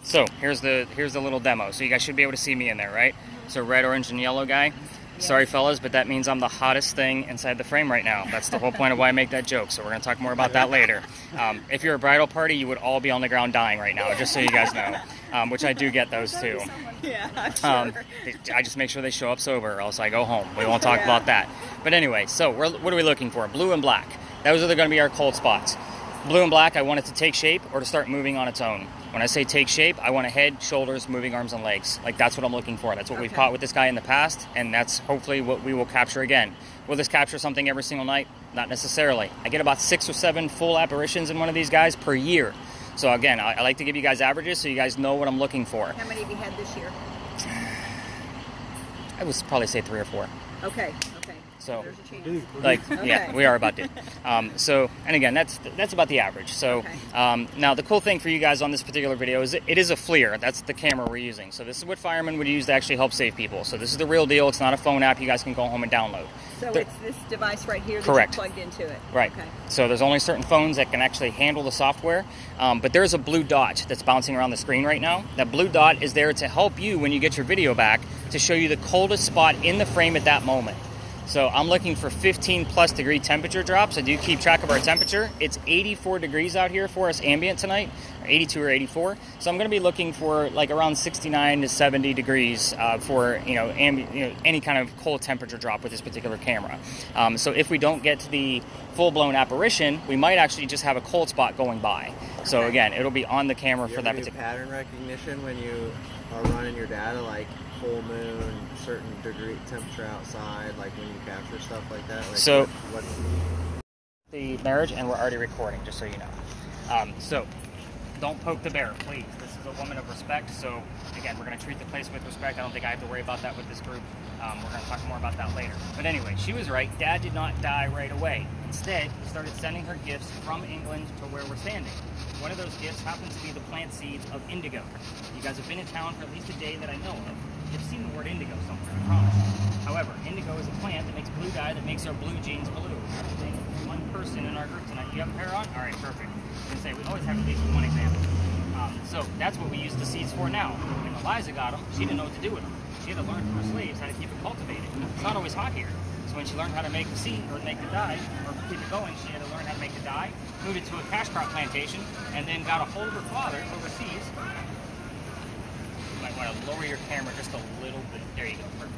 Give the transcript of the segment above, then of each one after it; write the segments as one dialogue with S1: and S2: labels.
S1: So here's the little demo. So you guys should be able to see me in there, right? So red, orange, and yellow guy. Sorry, fellas, but that means I'm the hottest thing inside the frame right now. That's the whole point of why I make that joke, so we're going to talk more about that later. If you're a bridal party, you would all be on the ground dying right now, just so you guys know, which I do get those too.
S2: Yeah, I'm sure.
S1: I just make sure they show up sober, or else I go home. We won't talk about that. But anyway, so what are we looking for? Blue and black. Those are going to be our cold spots. Blue and black, I want it to take shape or to start moving on its own. When I say take shape, I want a head, shoulders, moving arms and legs. Like, that's what I'm looking for. That's what we've caught with this guy in the past, and that's hopefully what we will capture again. Will this capture something every single night? Not necessarily. I get about 6 or 7 full apparitions in one of these guys per year. So again, I like to give you guys averages so you guys know what I'm looking for.
S2: How many have you had this year?
S1: I would probably say 3 or 4.
S2: Okay.
S1: So,
S2: there's a chance.
S1: like, yeah, we are about to. So, and again, that's about the average. So, now the cool thing for you guys on this particular video is it is a FLIR. That's the camera we're using. So this is what firemen would use to actually help save people. So this is the real deal. It's not a phone app you guys can go home and download.
S2: So it's this device right here that
S1: Correct.
S2: you plugged into it.
S1: Right.
S2: Okay.
S1: So there's only certain phones that can actually handle the software. But there's a blue dot that's bouncing around the screen right now. That blue dot is there to help you when you get your video back to show you the coldest spot in the frame at that moment. So I'm looking for 15+ degree temperature drops. I do keep track of our temperature. It's 84 degrees out here for us ambient tonight, or 82 or 84. So I'm going to be looking for like around 69 to 70 degrees for any kind of cold temperature drop with this particular camera. So if we don't get to the full-blown apparition, we might actually just have a cold spot going by. So again, it'll be on the camera for that particular
S3: pattern recognition when you are running your data, like full moon, certain degree temperature outside, like when you capture stuff like that. Like
S1: so
S3: what
S1: the marriage, and we're already recording, just so you know. So don't poke the bear, please. This is a woman of respect. So again, we're going to treat the place with respect. I don't think I have to worry about that with this group. We're going to talk more about that later. But anyway, she was right. Dad did not die right away. Instead, he started sending her gifts from England to where we're standing. One of those gifts happens to be the plant seeds of indigo. You guys have been in town for at least a day that I know of. You've seen the word indigo somewhere, I promise. However, indigo is a plant that makes blue dye that makes our blue jeans blue. One person in our group tonight. You have a pair on? All right, perfect. I was going to say, we always have at least one example. So that's what we use the seeds for now. When Eliza got them, she didn't know what to do with them. She had to learn from her slaves how to keep it cultivated. It's not always hot here. So when she learned how to make the seed, or make the dye, or keep it going, she had to learn how to make the dye, moved it to a cash crop plantation, and then got a hold of her father overseas. You might want to lower your camera just a little bit. There you go, perfect.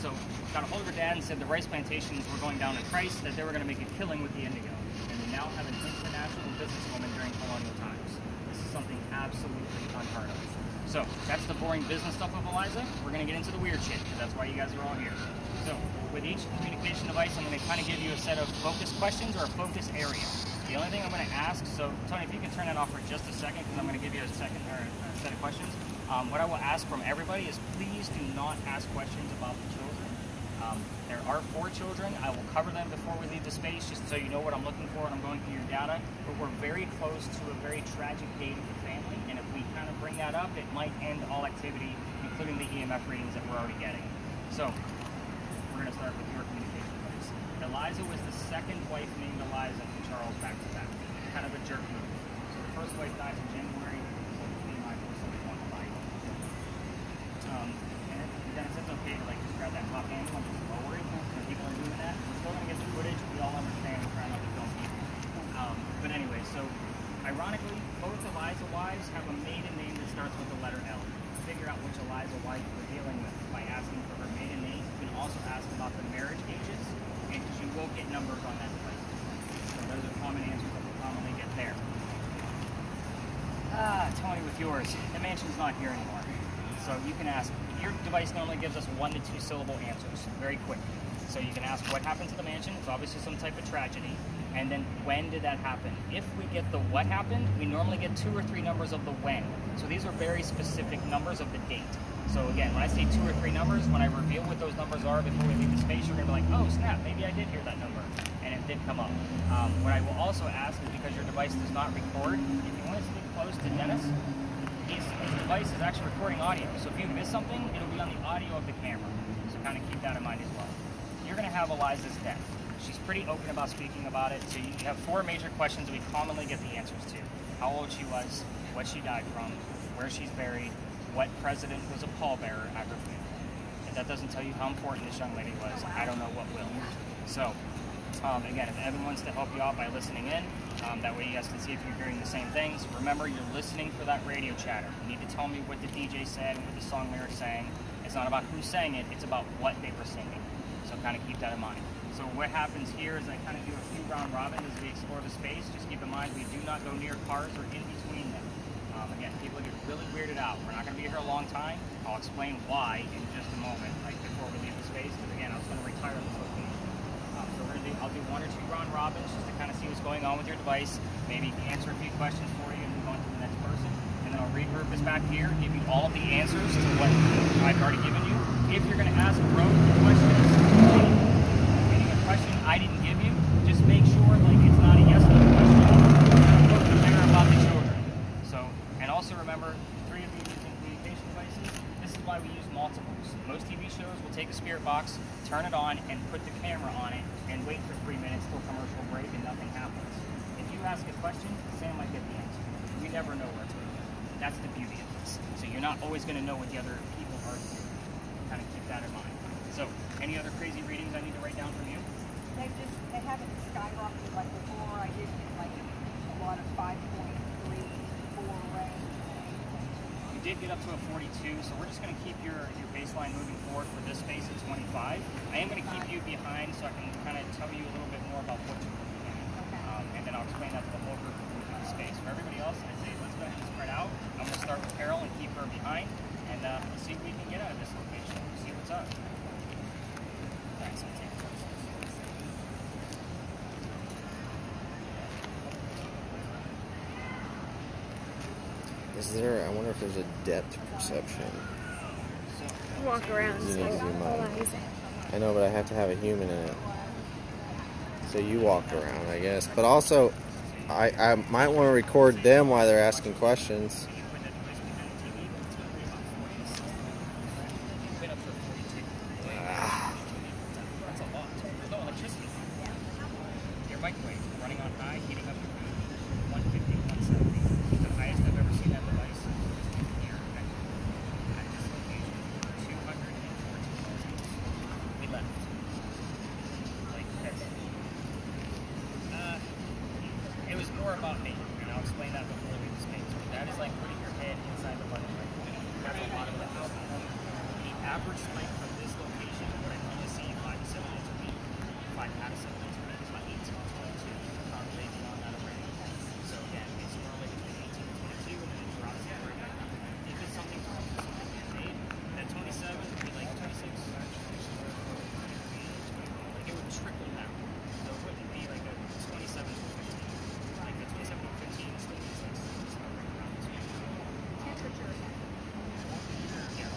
S1: So got a hold of her dad and said the rice plantations were going down in price, that they were going to make a killing with the indigo. And we now have an international businesswoman during colonial times. This is something absolutely unheard of. So that's the boring business stuff of Eliza. We're going to get into the weird shit, because that's why you guys are all here. So with each communication device, I'm going to kind of give you a set of focus questions or a focus area. The only thing I'm going to ask, so Tony, if you can turn that off for just a second, because I'm going to give you a set of questions. What I will ask from everybody is please do not ask questions about the children. There are 4 children. I will cover them before we leave the space, just so you know what I'm looking for and I'm going through your data. But we're very close to a very tragic date of the family, and if we kind of bring that up, it might end all activity, including the EMF readings that we're already getting. So we're going to start with your communication device. Eliza was the second wife named Eliza from Charles back to back. Kind of a jerk move. So the first wife died in January, so me and my first wife on the bike. And then it's okay to like just grab that top handle and just lower it when people are doing that. We're still going to get the footage. We all understand we're trying not to film people. But anyway, so ironically, both Eliza wives have a maiden name that starts with the letter L. Figure out which Eliza wife we're dealing with by asking for her maiden name. You can also ask about the marriage ages, and you will get numbers on that device. So those are common answers that we commonly get there. Tony, with yours, the mansion's not here anymore. So you can ask, your device normally gives us 1 to 2 syllable answers, very quick. So you can ask what happened to the mansion. It's obviously some type of tragedy. And then when did that happen? If we get the what happened, we normally get 2 or 3 numbers of the when. So these are very specific numbers of the date. So again, when I say 2 or 3 numbers, when I reveal what those numbers are before we leave the space, you're going to be like, oh snap, maybe I did hear that number. And it did come up. What I will also ask is, because your device does not record, if you want to speak close to Dennis, his device is actually recording audio. So if you miss something, it'll be on the audio of the camera. So kind of keep that in mind as well. You're going to have Eliza's death. She's pretty open about speaking about it. So you have 4 major questions we commonly get the answers to. How old she was, what she died from, where she's buried, what president was a pallbearer at her funeral. If that doesn't tell you how important this young lady was, I don't know what will. So, again, if Evan wants to help you out by listening in, that way you guys can see if you're hearing the same things. Remember, you're listening for that radio chatter. You need to tell me what the DJ said and what the song lyrics sang. It's not about who sang it, it's about what they were singing. So kind of keep that in mind. So what happens here is I kind of do a few round robins as we explore the space. Just keep in mind we do not go near cars or in between them. Again, people get really weirded out. We're not going to be here a long time. I'll explain why in just a moment, like before we leave the space. Because again, I was going to retire this location. I'll do 1 or 2 round robins just to kind of see what's going on with your device. Maybe answer a few questions for you and move on to the next person. And then I'll regroup us back here and give you all of the answers to what I've already given you. If you're going to ask rogue questions, meaning a question I didn't give you, just make sure like it's not a yes or no question. Look clear about the children. So, and also remember, 3 of you using communication devices. This is why we use multiples. Most TV shows will take a spirit box, turn it on, and put the camera on it, and wait for 3 minutes till commercial break, and nothing happens. If you ask a question, Sam might get the answer. We never know where it's going. That's the beauty of this. So you're not always going to know what the other people are doing. Kind of keep that in mind. So, any other crazy readings I need to write down from you?
S2: They haven't skyrocketed like before. I did get like a lot of 5.3, 4 range.
S1: You did get up to a 42, so we're just going to keep your baseline moving forward for this space at 25. I am going to keep you behind so I can kind of tell you a little bit more about what you're looking at.
S2: Okay.
S1: And then I'll explain that to the whole group of moving the space. For everybody else, I'd say let's go ahead and spread out. I'm going to start with Carol and keep her behind, and let's see what we can get out of this location. See what's up. Thanks.
S3: Is there? I wonder if there's a depth perception.
S4: Walk around.
S3: You need to zoom
S4: Hold
S3: out.
S4: on, he's
S3: I know, but I have to have a human in it. So you walk around, I guess. But also, I might want to record them while they're asking questions.
S1: That's a lot. There's no electricity. Your microwave running on high, heating up your food, 150, 170. The highest I've ever seen that device here at this location, 214. We left. Like this. It was more about me, and I'll explain that before we leave the space. But that is like putting your head inside the button right now. That's a lot of electricity. The average spike from this location, what I normally see 5 to 7 days a week, 5 out of 7 days a week is about 18 to 22. Probably beyond that already. So again, it's normally between 18 and 22, and then it drops right back down. If it's something from something man-made, that 27 would be like 26. Like it would trickle down. So it wouldn't be like a 27 to 15. Like the 27 to 15 is still just like right around this.
S2: Temperature.
S1: Yeah.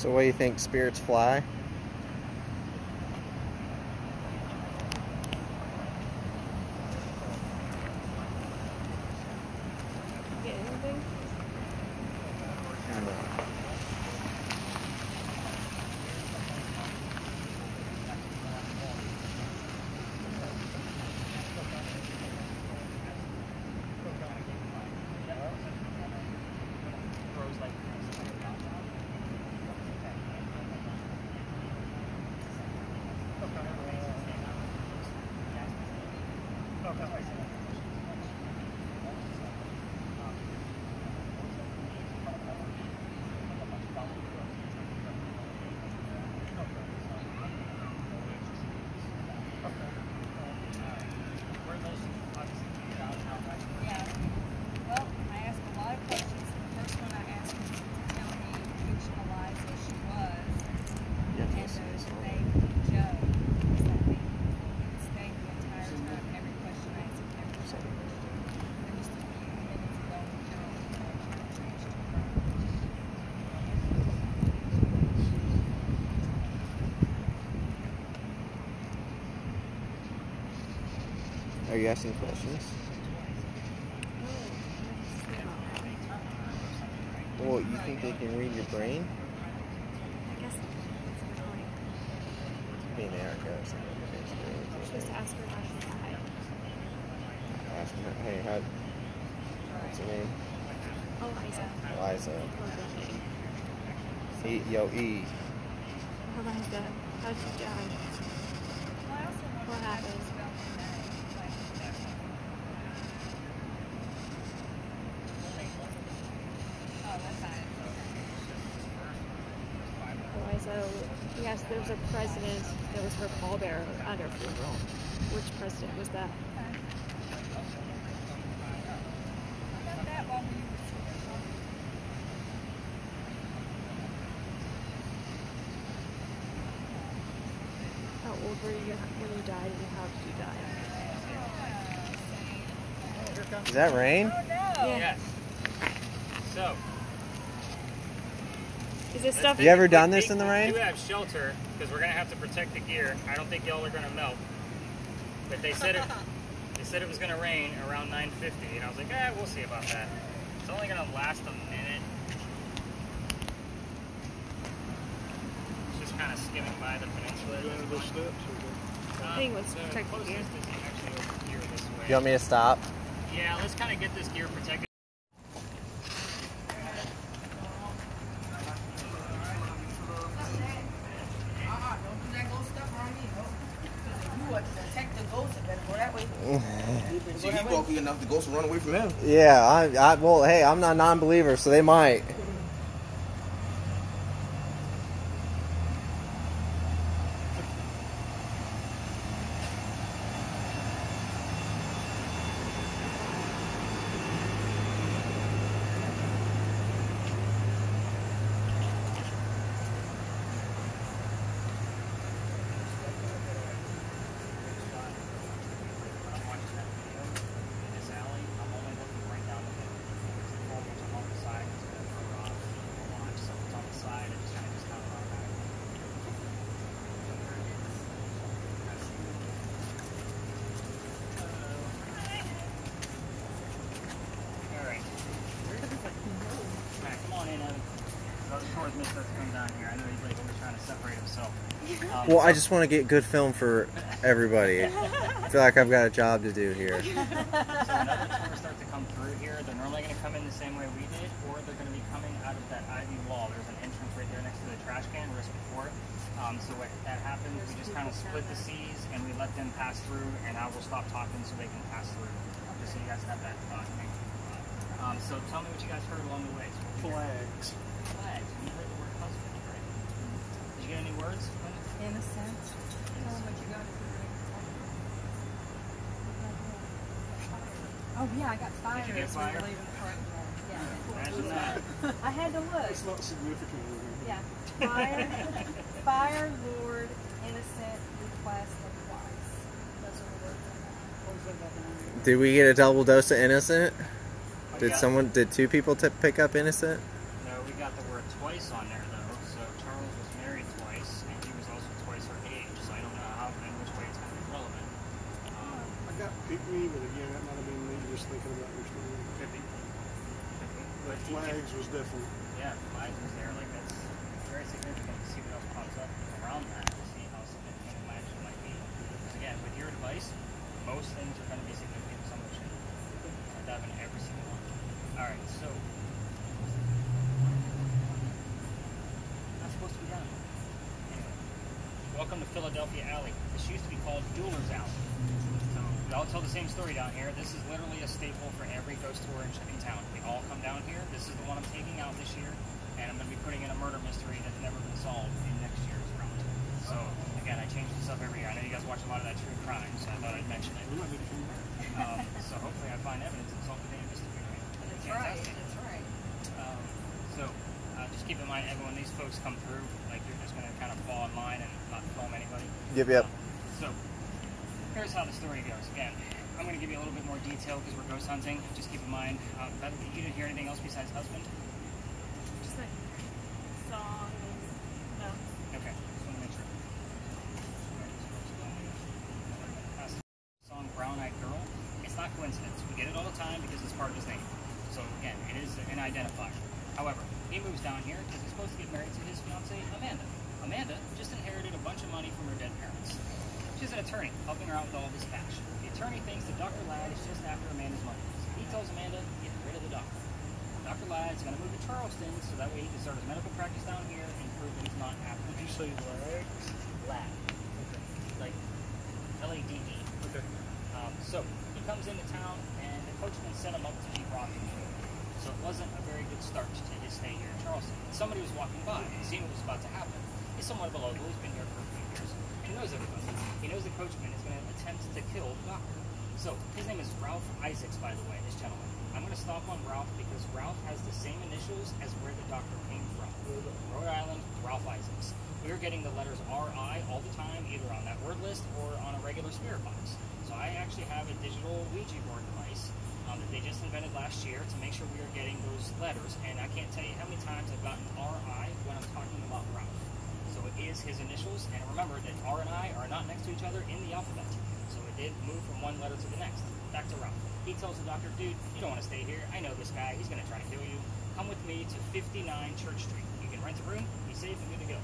S3: So what do you think, spirits fly?
S4: Get anything?
S2: Yeah. Well, I asked a lot of questions. The first one I asked was to tell me which Eliza she was. And the name Joe. Was that me? It stayed the entire time. Every question I asked him, every question. And just a few minutes ago, Joe changed her name.
S3: Are you asking questions? Well, you think they can read your brain?
S4: I guess it's recording.
S3: Being Erica or something, basically.
S4: We're supposed to ask her how she died.
S3: Ask her, hey, what's her name?
S4: Oh, Liza.
S3: Eliza.
S4: Oh, good name.
S3: Yo, E.
S4: Eliza, how'd you die?
S2: Well, I also
S4: What happened? Eliza, yes, there was a president that was her pallbearer at her funeral. Which president was that? How old were you when you died, and how did you die?
S3: Is that rain?
S4: Yeah.
S1: Yes. So,
S4: Is this stuff?
S3: You ever done this in the rain?
S1: We do have shelter because we're gonna have to protect the gear. I don't think y'all are gonna melt, but they said it was gonna rain around 9:50, and I was like, we'll see about that. It's only gonna last a minute. It's just kind of skimming by the peninsula.
S4: The thing was protect the gear.
S1: Closest is actually over here this way.
S3: You want me to stop?
S1: Yeah, let's kind of get this gear protected.
S5: See, he bulky enough the ghost will run away from him.
S3: Yeah, well, hey, I'm not a non-believer, so they might. Well, I just want to get good film for everybody. I feel like I've got a job to do here.
S1: So another tourists start to come through here. They're normally going to come in the same way we did, or they're going to be coming out of that ivy wall. There's an entrance right there next to the trash can, risk before. So when that happens, we just kind of split the seas and we let them pass through, and I will stop talking so they can pass through. Just so you guys have that thought. So tell me what you guys heard along the way.
S5: Flags.
S1: Flags. You heard the word husband, right? Did you get any words?
S2: Innocent. Tell them what you got for Oh yeah, I got fire.
S1: Did you get
S2: as we were
S1: fire?
S2: leaving the front door. Yeah.
S1: Imagine that.
S2: I had to look.
S5: It's not significant.
S2: Yeah. Fire, Lord, innocent, request, and twice. Those are the words I got.
S3: Did we get a double dose of innocent? Did two people pick up innocent?
S1: No, we got the word twice on there though, so Charles was married twice, and he was also twice her age, so I don't know how and which way it's going to be relevant.
S5: I got pick me, but again, that might have been me just thinking about which one.
S1: Could be.
S5: But flags was definitely.
S1: Yeah, flags was there. Like that's very significant to see what else pops up around that to see how significant it actually might be. Because again, with your device, most things are going to be significant to some of the shit. I dive into every single one. All right, so not supposed to be done. Anyway, welcome to Philadelphia Alley. This used to be called Jeweler's Alley. So we all tell the same story down here. This is literally a staple for every ghost tour in town. We all come down here. This is the one I'm taking out this year, and I'm going to be putting in a murder mystery that's never been solved in next year's round. So again, I change this up every year. I know you guys watch a lot of that true crime, so I thought I'd mention it. So hopefully I find evidence and solve the damn mystery.
S2: That's right. That's right.
S1: So just keep in mind, everyone, these folks come through, like you're just going to kind of fall in line and not film anybody.
S3: Yep.
S1: So here's how the story goes. Again, I'm going to give you a little bit more detail because we're ghost hunting. Just keep in mind, you didn't hear anything else besides husband?
S4: Just like song and no.
S1: Okay, just want to make sure. Song Brown Eyed Girl. It's not coincidence. We get it all the time because it's part of his name. So again, it is an identifier. However, he moves down here because he's supposed to get married to his fiancée, Amanda. Amanda just inherited a bunch of money from her dead parents. She's an attorney, helping her out with all of this cash. The attorney thinks that Dr. Ladd is just after Amanda's money. So he tells Amanda, get rid of the doctor. Dr. Ladd's going to move to Charleston so that way he can start his medical practice down here and prove that he's not after.
S5: Did you say flags?
S1: Ladd.
S5: Okay.
S1: Like L-A-D-E.
S5: Okay.
S1: So he comes into town and the coachman set him up to be robbing him. So it wasn't a very good start to his stay here in Charleston. Somebody was walking by and seeing what was about to happen. He's somewhat of a local. He's been here for a few years. He knows everybody. He knows the coachman is going to attempt to kill the doctor. So his name is Ralph Isaacs, by the way, this gentleman. I'm going to stop on Ralph because Ralph has the same initials as where the doctor came from. Rhode Island, Ralph Isaacs. We were getting the letters R.I. all the time, either on that word list or on a regular spirit box. So I actually have a digital Ouija board device that they just invented last year to make sure we are getting those letters. And I can't tell you how many times I've gotten R.I. when I'm talking about Ralph. So it is his initials, and remember that R and I are not next to each other in the alphabet. So it did move from one letter to the next. Back to Ralph. He tells the doctor, dude, you don't want to stay here. I know this guy. He's going to try to kill you. Come with me to 59 Church Street. You can rent a room, be safe, and good to go.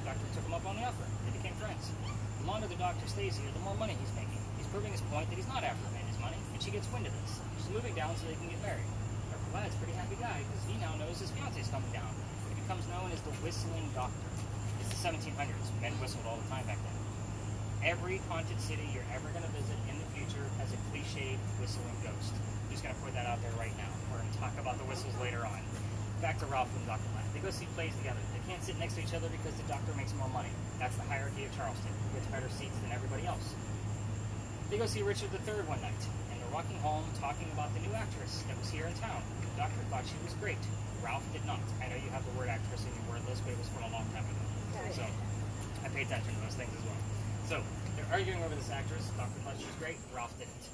S1: The doctor took him up on the offer. They became friends. The longer the doctor stays here, the more money he's making. He's proving his point that he's not after Amanda's money, and she gets wind of this. She's moving down so they can get married. Dr. Ladd's a pretty happy guy because he now knows his fiance's coming down. He becomes known as the Whistling Doctor. It's the 1700s. Men whistled all the time back then. Every haunted city you're ever going to visit in the future has a cliched whistling ghost. I'm just going to put that out there right now. We're going to talk about the whistles later on. Back to Ralph and Dr. Ladd. They go see plays together. They can't sit next to each other because the doctor makes more money. That's the hierarchy of Charleston. Who gets better seats than everybody else. They go see Richard III one night, and they're walking home talking about the new actress that was here in town. The doctor thought she was great. Ralph did not. I know you have the word actress in your word list, but it was from a long time ago. So I pay attention to those things as well. So they're arguing over this actress. Doctor thought she was great. Ralph didn't.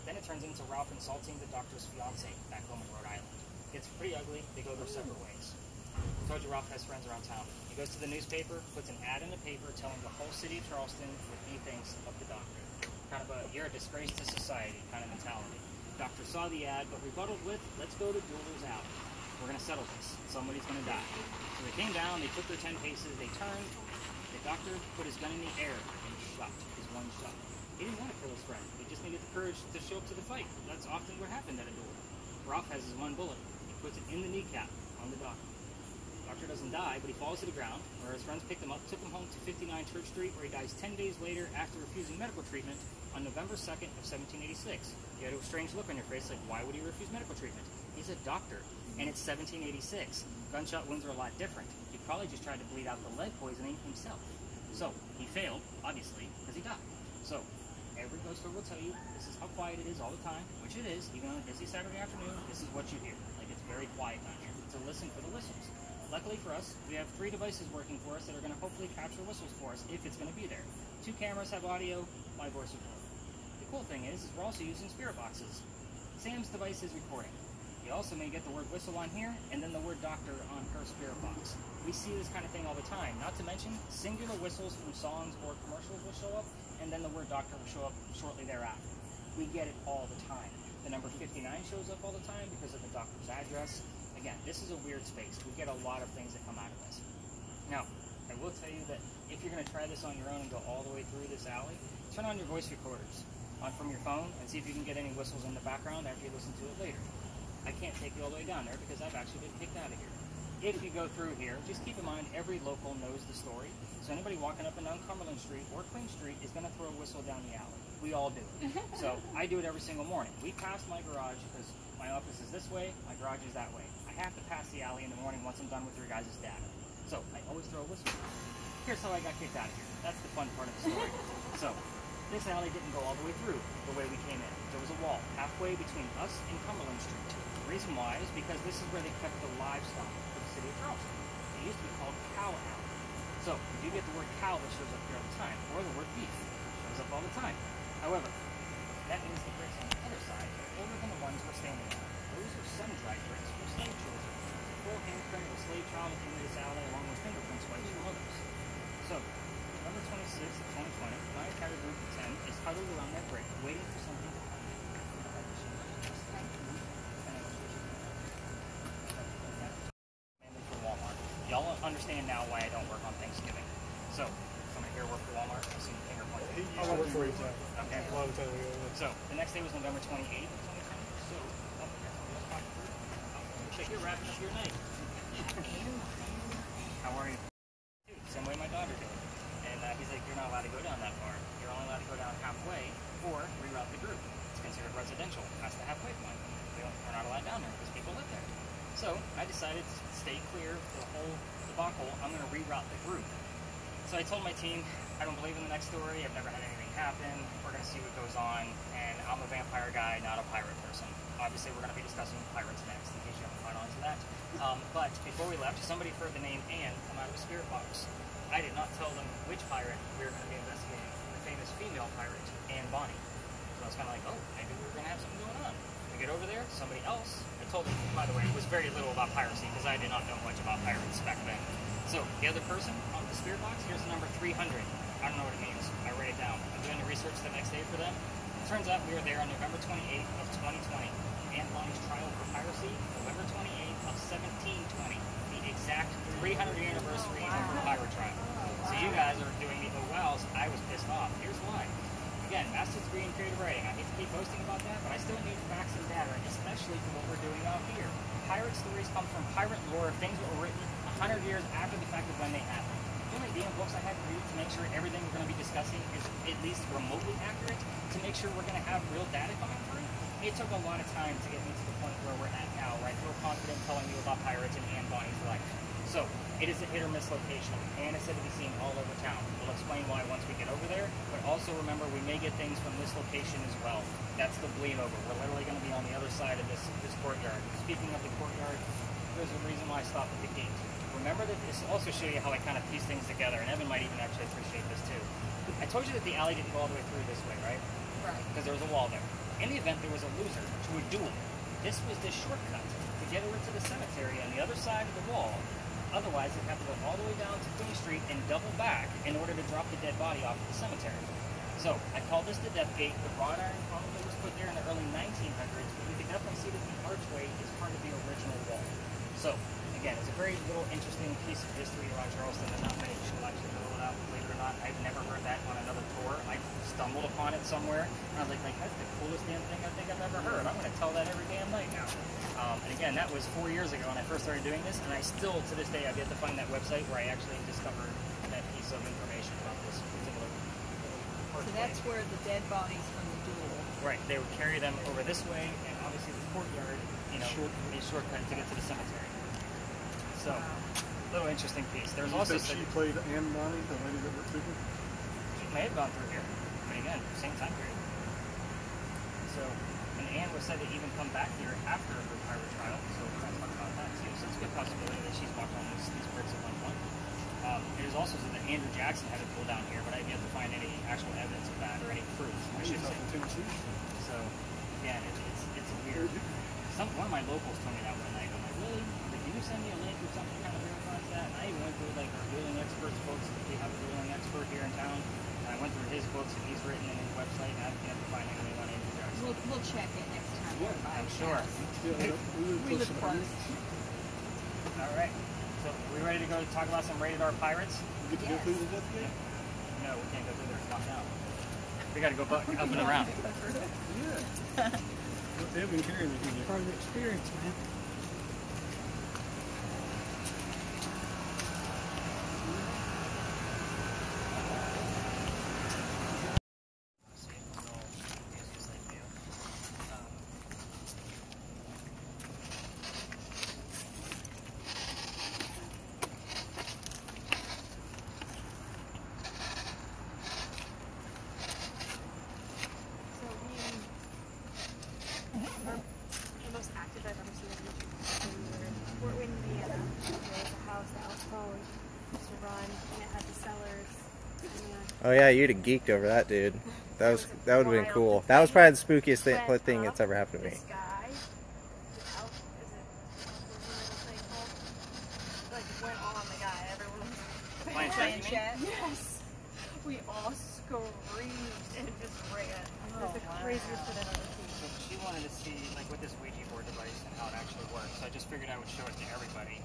S1: Then it turns into Ralph insulting the doctor's fiance back home in Rhode Island. It gets pretty ugly. They go their separate ways. I told you Ralph has friends around town. He goes to the newspaper, puts an ad in the paper telling the whole city of Charleston what he thinks of the doctor. Kind of a you're a disgrace to society kind of mentality. Doctor saw the ad, but rebutted with, let's go to Jeweler's Alley. We're going to settle this. Somebody's going to die. So they came down, they took their 10 paces, they turned. The doctor put his gun in the air and shot his one shot. He didn't want to kill his friend. He just needed the courage to show up to the fight. That's often what happened at a duel. Ralph has his one bullet. He puts it in the kneecap on the doctor. The doctor doesn't die, but he falls to the ground, where his friends picked him up, took him home to 59 Church Street, where he dies 10 days later after refusing medical treatment on November 2nd of 1786. You had a strange look on your face, like, why would he refuse medical treatment? He's a doctor, and it's 1786. Gunshot wounds are a lot different. He probably just tried to bleed out the lead poisoning himself. So, he failed, obviously, because he died. So, every ghost story will tell you, this is how quiet it is all the time, which it is, even on a busy Saturday afternoon, this is what you hear. Like, it's very quiet down here. So listen for the whistles. Luckily for us, we have 3 devices working for us that are going to hopefully capture whistles for us if it's going to be there. 2 cameras have audio, my voice will play. The cool thing is we're also using spirit boxes. Sam's device is recording. You also may get the word whistle on here, and then the word doctor on her spirit box. We see this kind of thing all the time. Not to mention, singular whistles from songs or commercials will show up, and then the word doctor will show up shortly thereafter. We get it all the time. The number 59 shows up all the time because of the doctor's address. Again, this is a weird space. We get a lot of things that come out of this. Now, I will tell you that if you're going to try this on your own and go all the way through this alley, turn on your voice recorders from your phone and see if you can get any whistles in the background after you listen to it later. I can't take you all the way down there because I've actually been kicked out of here. If you go through here, just keep in mind every local knows the story. So anybody walking up and down Cumberland Street or Queen Street is going to throw a whistle down the alley. We all do it. So I do it every single morning. We pass my garage because my office is this way, my garage is that way. I have to pass the alley in the morning once I'm done with your guys' data. So I always throw a whistle. Here's how I got kicked out of here. That's the fun part of the story. So this alley didn't go all the way through the way we came in. There was a wall halfway between us and Cumberland Street. The reason why is because this is where they kept the livestock for the city of Charleston. It used to be called Cow Alley. So you do get the word cow that shows up here all the time, or the word beef shows up all the time. However, that means the bricks on the other side are older than the ones we're standing on. Those are sun-dried bricks for slave children. The full handprint of a slave child that came to this alley along with fingerprint swipes from others. So, November 26th of 2020, my entire group of 10 is huddled around that brick, waiting for something to happen. Mainly for Walmart. Y'all understand now why I don't work on Thanksgiving. So, somebody here work for Walmart? I see finger pointing.
S5: I work for retail.
S1: Okay.
S5: A lot of time ago.
S1: So, the next day was November 28th of 2020. So, looks like you're wrapping up your night. How are you? Same way my daughter did. And he's like, you're not allowed to go down that far. You're only allowed to go down halfway or reroute the group. It's considered residential past the halfway point. We're not allowed down there because people live there. So I decided to stay clear of the whole debacle. I'm going to reroute the group. So I told my team, I don't believe in the next story. I've never had anything happen. We're going to see what goes on. And I'm a vampire guy, not a pirate person. Obviously, we're going to be discussing pirates next, in case you haven't caught on to that. But before we left, somebody heard the name Anne come out of a spirit box. I did not tell them which pirate we were going to be investigating. The famous female pirate, Anne Bonny. So I was kind of like, oh, maybe we were going to have something going on. We get over there, somebody else. I told them, by the way, it was very little about piracy because I did not know much about pirates back then. So the other person on the spirit box, here's the number 300. I don't know what it means. I write it down. I'm doing the research the next day for them. It turns out we were there on November 28th of 2020. Anne Bonny's trial for piracy, November 28th of 1720. The exact 300th anniversary of her pirate trial. So you guys are doing the oh wows. I was pissed off. Here's why. Again, master's degree in creative writing. I hate to keep boasting about that, but I still need facts and data, especially for what we're doing out here. Pirate stories come from pirate lore, things that were written 100 years after the fact of when they happened. The only damn books I had to read to make sure everything we're going to be discussing is at least remotely accurate, to make sure we're going to have real data coming through. It took a lot of time to get me to the point where we're at now, where I feel confident telling you about pirates and Anne Bonny's life. So, it is a hit or miss location, and it's said to be seen all over town. We'll explain why once we get over there, but also remember we may get things from this location as well. That's the bleed over. We're literally going to be on the other side of this courtyard. Speaking of the courtyard, there's a reason why I stopped at the gate. Remember that this will also show you how I kind of piece things together, and Evan might even actually appreciate this too. I told you that the alley didn't go all the way through this way, right?
S2: Right.
S1: Because there was a wall there. In the event there was a loser to a duel, this was the shortcut to get over to the cemetery on the other side of the wall. Otherwise, they'd have to go all the way down to Queen Street and double back in order to drop the dead body off at the cemetery. So, I call this the Death Gate. The wrought iron probably was put there in the early 1900s, but you can definitely see that the archway is part of the original wall. So, again, it's a very little interesting piece of history around Charleston that not many people actually know about. Believe it or not, I've never heard that on another tour. I stumbled upon it somewhere, and I was like, that's the coolest damn thing I think I've ever heard. I'm going to tell that every damn night now. And again, that was 4 years ago when I first started doing this, and I still, to this day, I've yet to find that website where I actually discovered that piece of information about this particular
S2: So that's where the dead bodies from the duel.
S1: Right, they would carry them over this way, and obviously the courtyard, you know, a shortcut to get to the cemetery. So, little interesting piece. There's also
S5: she played Anne Bonny, the lady that worked through her?
S1: She may have gone through here, but again, same time period. So, and Anne was said to even come back here after her pirate trial, so we're going to talk about that too. So it's a good possibility that she's walked on these bricks at one point. It is also said that Andrew Jackson had a pool down here, but I've yet to find any actual evidence of that or any proof, I should say. So, again, it's a weird One of my locals told me that one night. I'm like, really? Like, can you send me a link or something kind of verifies that? And I even went through like our dueling experts books. We have a dueling expert here in town. And I went through his books that he's written in his website, and I haven't been able to find anyone in Jackson.
S2: We'll check it next time.
S5: Yeah,
S1: I'm sure.
S2: We live close.
S1: All right. So, are we ready to go talk about some rated R pirates?
S5: You get to go through the death gate?
S1: No, we can't go through there. It's locked out. We got to go up and around.
S5: Yeah. What they've been carrying me through part of the experience, man.
S4: The most active I've ever seen in Fort Wayne, Indiana. There was a house that Alex Crowley used to run, and it had the cellars.
S3: Oh yeah, you'd have geeked over that, dude. That would have been cool. That was probably the spookiest thing that's ever happened to me.
S4: This guy, the elf, is it thing called? Like went on the guy. Everyone was
S1: Playing chat, you mean?
S4: Yes. We all screamed and just ran. It was the craziest thing I've ever seen.
S1: So she wanted to see like with this Ouija board device and how it actually works. So I just figured I would show it to everybody.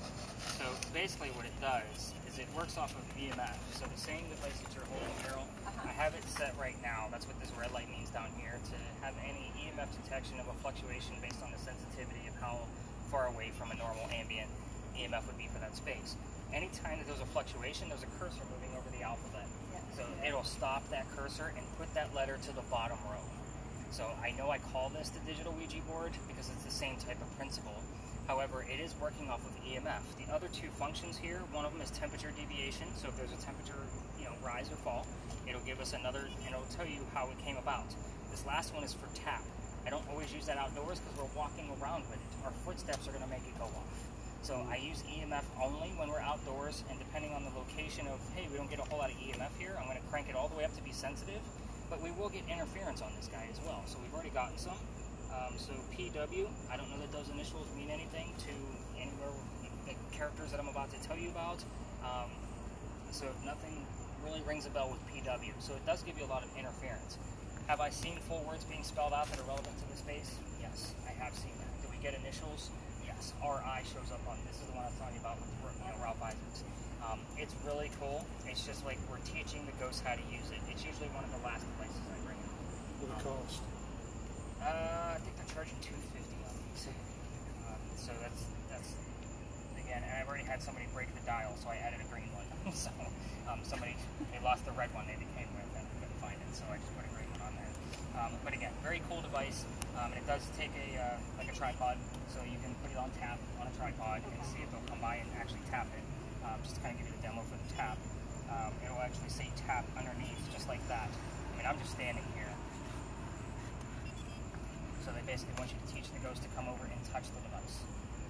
S1: So basically what it does is it works off of EMF. So the same device that you're holding, Carol, I have it set right now. That's what this red light means down here, to have any EMF detection of a fluctuation based on the sensitivity of how far away from a normal ambient EMF would be for that space. Anytime that there's a fluctuation, there's a cursor moving over the alphabet. So it'll stop that cursor and put that letter to the bottom row. So I know I call this the digital Ouija board because it's the same type of principle. However, it is working off of EMF. The other two functions here, one of them is temperature deviation. So if there's a temperature, rise or fall, it'll give us another, and it'll tell you how it came about. This last one is for tap. I don't always use that outdoors because we're walking around with it. Our footsteps are going to make it go off. So I use EMF only when we're outdoors, and depending on the location of, hey, we don't get a whole lot of EMF here, I'm going to crank it all the way up to be sensitive, but we will get interference on this guy as well. So we've already gotten some. So PW, I don't know that those initials mean anything to anywhere the characters that I'm about to tell you about. So nothing really rings a bell with PW. So it does give you a lot of interference. Have I seen full words being spelled out that are relevant to the space? Yes, I have seen that. Do we get initials? Yes, RI shows up on this. Is the one I was telling you about with Ralph Isaacs. It's really cool. It's just like we're teaching the ghosts how to use it. It's usually one of the last places I bring it.
S5: What it cost?
S1: I think they're charging $250 on these. So that's again, and I've already had somebody break the dial, so I added a green one. So they lost the red one they became with, and I couldn't find it, so I just put a green one on there. But again, very cool device. And it does take like a tripod, so you can put it on tap on a tripod and see if they'll come by and actually tap it. Just to kind of give you the demo for the tap. It'll actually say tap underneath, just like that. I mean, I'm just standing here. So they basically want you to teach the ghost to come over and touch the device.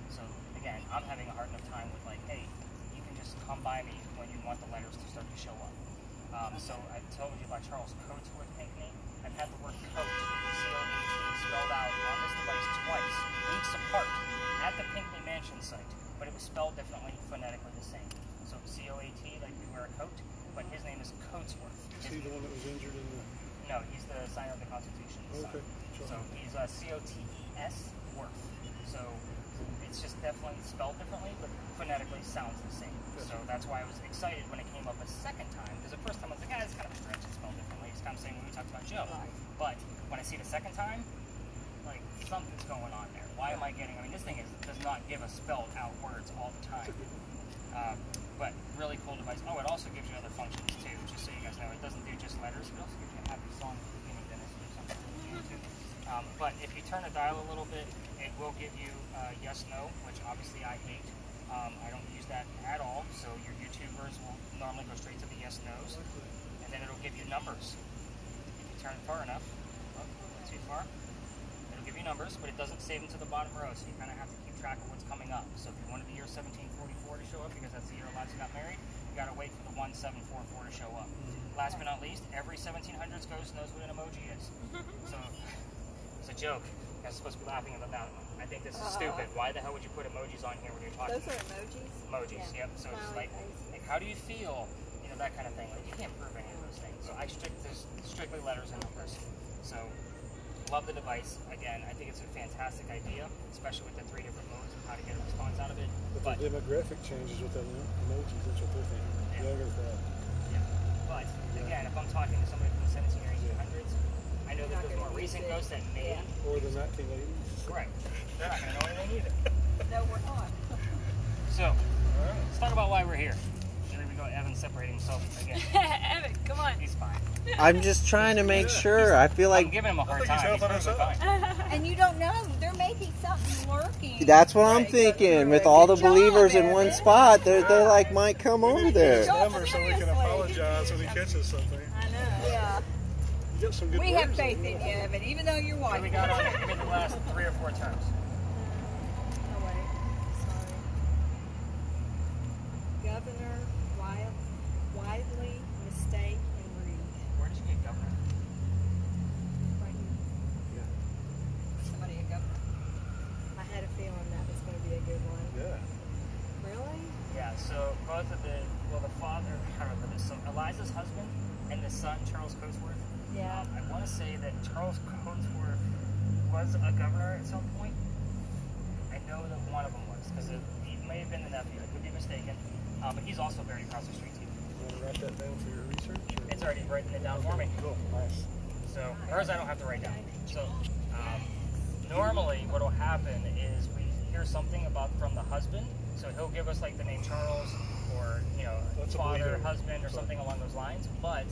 S1: So again, I'm having a hard enough time with like, hey, you can just come by me when you want the letters to start to show up. So I told you about Charles Coatsworth Pinckney. I've had the word coat, C-O-A-T, spelled out on this device twice, weeks apart, at the Pinckney Mansion site, but it was spelled differently, phonetically the same. So C-O-A-T, like we wear a coat, but his name is Coatsworth.
S5: Is he the one that was injured in the...
S1: No, he's the signer of the Constitution.
S5: Okay.
S1: So he's C-O-T-E-S Worth. So it's just definitely spelled differently, but phonetically sounds the same. So that's why I was excited when it came up a second time, because the first time I was like, it's kind of a stretch, it's spelled differently. It's kind of the same when we talked about Joe. But when I see it a second time, like something's going on there. Why am I getting, this thing does not give us spelled out words all the time. But really cool device. Oh, it also gives you other functions too, just so you guys know. It doesn't do just letters, it also gives you a happy song at the beginning, Dennis, or something too. But if you turn the dial a little bit, it will give you yes, no, which obviously I hate. I don't use that at all, so your YouTubers will normally go straight to the yes, no's, and then it'll give you numbers. If you turn it far enough, not too far, it'll give you numbers, but it doesn't save them to the bottom row, so you kind of have to keep track of what's coming up. So if you wanted the year 1744 to show up, because that's the year Eliza got married, you got to wait for the 1744 to show up. Last but not least, every 1700s ghost knows what an emoji is. So it's a joke. I was supposed to be laughing about that one. I think this is stupid. Why the hell would you put emojis on here when you're talking?
S2: Those are emojis?
S1: Emojis, yep. So it's
S2: Smiley
S1: like,
S2: faces.
S1: how do you feel? You know, that kind of thing. Like, you can't prove any of those things. So there's strictly letters and numbers. So, love the device. Again, I think it's a fantastic idea, especially with the 3 different modes of how to get a response out of it.
S5: But the demographic changes with the emojis. That's what they're thinking.
S1: Yeah.
S5: Younger crowd.
S1: Yeah. But, again, if I'm talking to somebody from the 1700s or 1800s, I know that there's more recent ghosts that may...
S5: Or the 1980s.
S1: Correct. They're not going to know anything either.
S2: No, we're not.
S1: So, let's talk about why we're here. Here we go, Evan separating himself again.
S4: Evan, come on.
S1: He's fine.
S3: I'm just trying to make sure. I feel
S1: I'm
S3: like
S1: giving him a hard
S5: I think
S1: time.
S5: he's helping us
S1: perfectly
S5: out.
S1: fine.
S2: And you don't know. There may be something lurking.
S3: that's what I'm thinking. With all the
S2: Good job,
S3: believers in
S2: Evan.
S3: one spot, they're like, might come over there.
S5: Number so we can
S2: Seriously.
S5: apologize when he catches something.
S2: I know. Yeah.
S5: You got some good
S2: We have
S5: words
S2: faith
S5: in
S2: in
S5: there.
S2: you, Evan, even though you're
S1: What
S2: white.
S1: do we got on it? Give me the last 3 or 4 terms.
S2: Oh, wait. Sorry. Governor, widely, mistake, and read.
S1: Where did you get governor?
S2: Right here. Somebody a governor. I had a feeling that was going to be a good one.
S5: Yeah.
S2: Really?
S1: Yeah, so both of the father, I don't remember this, so Eliza's husband and the son, Charles Coatsworth.
S2: Yeah.
S1: I want to say that Charles Coatsworth was a governor at some point. I know that one of them was, because he may have been the nephew. I could be mistaken. But he's also buried across the street, too.
S5: You want to write that down for your research? Or?
S1: It's already written it down for me.
S5: Cool. Nice.
S1: So, hers I don't have to write down. So, normally what will happen is we hear something from the husband. So he'll give us like the name Charles or, you know,
S5: That's a
S1: father,
S5: believer.
S1: husband, or something along those lines. But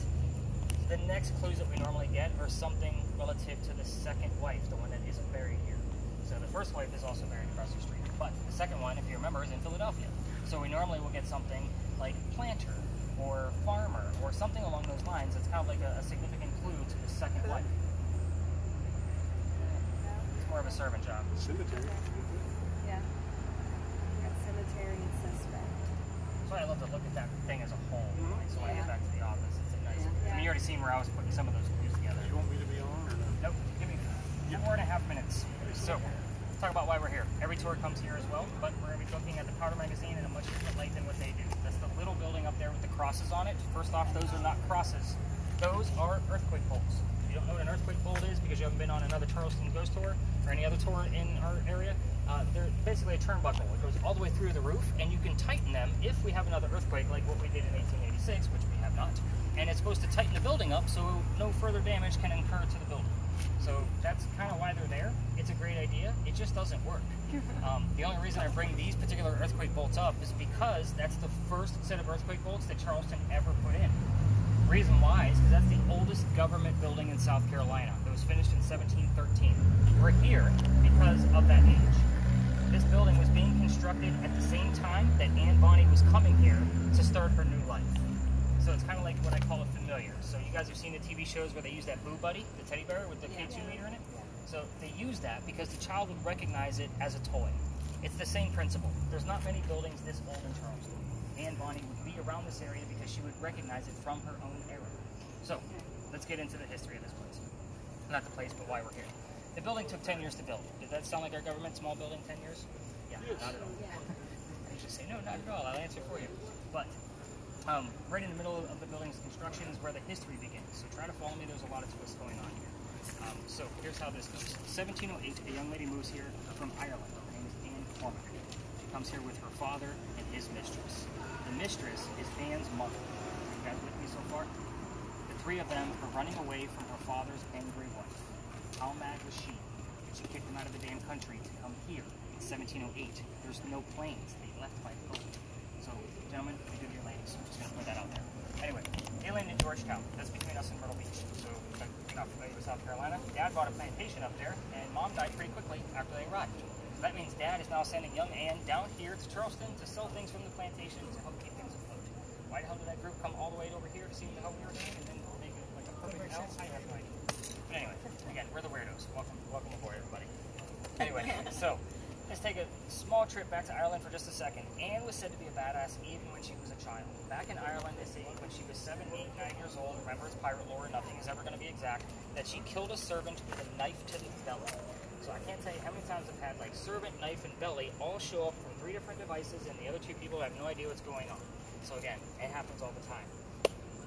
S1: the next clues that we normally get are something relative to the second wife, the one that isn't buried here. So the first wife is also buried across the street. But the second one, if you remember, is in Philadelphia. So we normally will get something like planter or farmer or something along those lines. It's kind of like a significant clue to the second wife. It's more of a servant job.
S5: Cemetery.
S2: Yeah. Got cemetery and suspect.
S1: That's why I love to look at that thing as a whole. Like, so when I get back to the office, it's a nice.
S2: Yeah.
S1: I mean, you already seen where I was putting some of those clues together.
S5: You want me to be on or no?
S1: Nope. Give me 4.5 minutes. So, let's talk about why we're here. Every tour comes here as well, but we're going to be looking at the Powder Magazine in a much different light than what they do. That's the little building up there with the crosses on it. First off, those are not crosses. Those are earthquake bolts. If you don't know what an earthquake bolt is because you haven't been on another Charleston ghost tour or any other tour in our area, they're basically a turnbuckle. It goes all the way through the roof, and you can tighten them if we have another earthquake like what we did in 1886, which we have not. And it's supposed to tighten the building up so no further damage can incur to the building. So that's kind of why they're there. It's a great idea. It just doesn't work. The only reason I bring these particular earthquake bolts up is because that's the first set of earthquake bolts that Charleston ever put in. The reason why is because that's the oldest government building in South Carolina. It was finished in 1713. We're here because of that age. This building was being constructed at the same time that Anne Bonny was coming here to start her new life. So it's kind of like what I call a familiar. So you guys have seen the TV shows where they use that Boo Buddy, the teddy bear with the K2 meter in it? So they use that because the child would recognize it as a toy. It's the same principle. There's not many buildings this old in Charleston. Anne Bonny would be around this area because she would recognize it from her own era. So let's get into the history of this place. Not the place, but why we're here. The building took 10 years to build. Did that sound like our government small building, 10 years? Yeah, not at all. I should say, no, not at all. I'll answer for you. But right in the middle of the building's construction is where the history begins. So try to follow me. There's a lot of twists going on here. So here's how this goes. 1708, a young lady moves here from Ireland. Her name is Anne Cormac. She comes here with her father and his mistress. The mistress is Anne's mother. You guys with me so far? The three of them are running away from her father's angry wife. How mad was she? She kicked them out of the damn country to come here in 1708. There's no planes. They left by boat. So, gentlemen, be good to your ladies. I'm just going to put that out there. Anyway, they landed in Georgetown. That's between us and Myrtle Beach. So, if you're not familiar with South Carolina, Dad bought a plantation up there, and Mom died pretty quickly after they arrived. So that means Dad is now sending young Anne down here to Charleston to sell things from the plantation to help keep things afloat. Why the hell did that group come all the way over here to see what the hell we were doing and then make it like a perfect house? I have no idea. But anyway, again, we're the weirdos. Welcome aboard, everybody. Anyway, so let's take a small trip back to Ireland for just a second. Anne was said to be a badass even when she was a child. Back in Ireland, they say when she was 7, 8, 9 years old, remember it's pirate lore, nothing is ever going to be exact, that she killed a servant with a knife to the belly. So I can't tell you how many times I've had like servant, knife, and belly all show up from 3 different devices, and the other 2 people have no idea what's going on. So again, it happens all the time.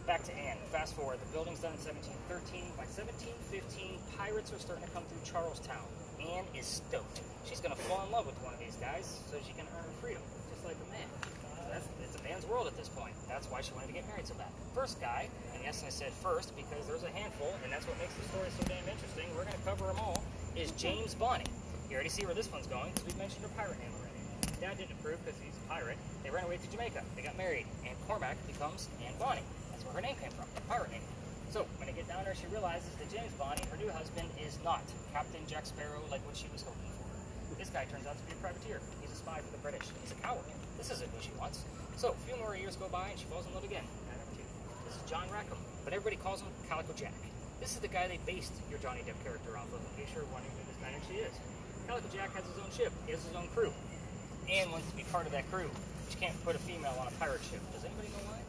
S1: Back to Anne. Fast forward. The building's done in 1713. By 1715, pirates are starting to come through Charlestown. Anne is stoked. She's going to fall in love with one of these guys so she can earn her freedom, just like a man. So it's a man's world at this point. That's why she wanted to get married so bad. First guy, and yes, I said first because there's a handful, and that's what makes the story so damn interesting. We're going to cover them all. Is James Bonny. You already see where this one's going because we've mentioned her pirate name already. Dad didn't approve because he's a pirate. They ran away to Jamaica. They got married, and Cormac becomes Anne Bonny. That's where her name came from, the pirate name. So when they get down there, she realizes that James Bonny, her new husband, is not Captain Jack Sparrow like what she was hoping for. This guy turns out to be a privateer. He's a spy for the British. He's a coward. This isn't who she wants. So a few more years go by, and she falls in love again. Guy number 2. This is John Rackham, but everybody calls him Calico Jack. This is the guy they based your Johnny Depp character off of. In case you're wondering who this guy actually is. Calico Jack has his own ship. He has his own crew. Anne wants to be part of that crew. She can't put a female on a pirate ship. Does anybody know why?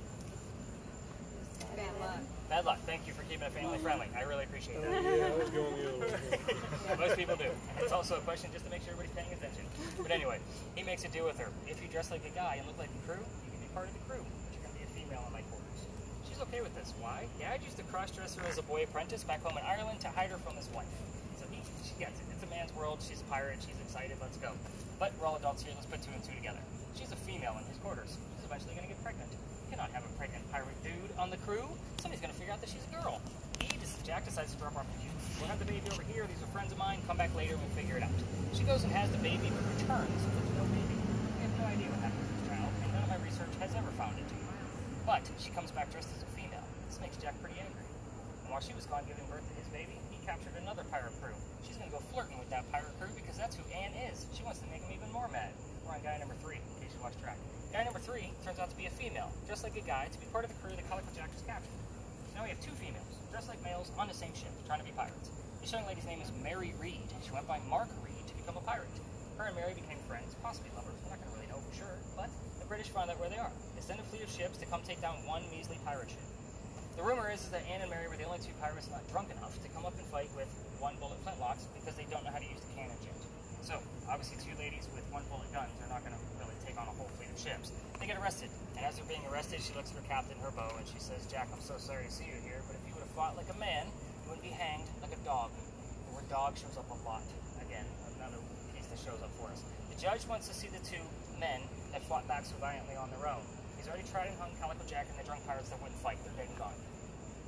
S2: Bad luck.
S1: Bad luck. Thank you for keeping it family friendly. I really appreciate that.
S5: Yeah, I was going the other way.
S1: Most people do. It's also a question just to make sure everybody's paying attention. But anyway, he makes a deal with her. If you dress like a guy and look like the crew, you can be part of the crew. But you're going to be a female in my quarters. She's okay with this. Why? Dad used to cross-dress her as a boy apprentice back home in Ireland to hide her from his wife. So she gets it. It's a man's world. She's a pirate. She's excited. Let's go. But we're all adults here. Let's put 2 and 2 together. She's a female in his quarters. She's eventually going to get pregnant. You cannot have a pregnant pirate dude on the crew. Somebody's going to figure out that she's a girl. Jack decides to drop off the youth. We'll have the baby over here. These are friends of mine. Come back later and we'll figure it out. She goes and has the baby, but returns with no baby. We have no idea what happened to this child, and none of my research has ever found it. But she comes back dressed as a female. This makes Jack pretty angry. And while she was gone giving birth to his baby, he captured another pirate crew. She's going to go flirting with that pirate crew because that's who Anne is. She wants to make him even more mad. We're on guy number 3, in case you lost track. Guy number 3 turns out to be a female, just like a guy, to be part of the crew that Calico Jack just captured. Now we have 2 females, dressed like males, on the same ship, trying to be pirates. This young lady's name is Mary Reed. She went by Mark Reed to become a pirate. Her and Mary became friends, possibly lovers. We're not going to really know for sure, but the British find out where they are. They send a fleet of ships to come take down one measly pirate ship. The rumor is that Anne and Mary were the only 2 pirates not drunk enough to come up and fight with 1-bullet flintlocks because they don't know how to use the cannon jet. So, obviously 2 ladies with 1-bullet guns are not going to really take on a whole fleet of ships. They get arrested, and as they're being arrested, she looks at her captain, her bow, and she says, Jack, I'm so sorry to see you here, but if you would have fought like a man, you wouldn't be hanged like a dog. The word dog shows up a lot. Again, another piece that shows up for us. The judge wants to see the 2 men that fought back so valiantly on their own. He's already tried and hung Calico Jack and the drunk pirates that wouldn't fight. They're dead and gone.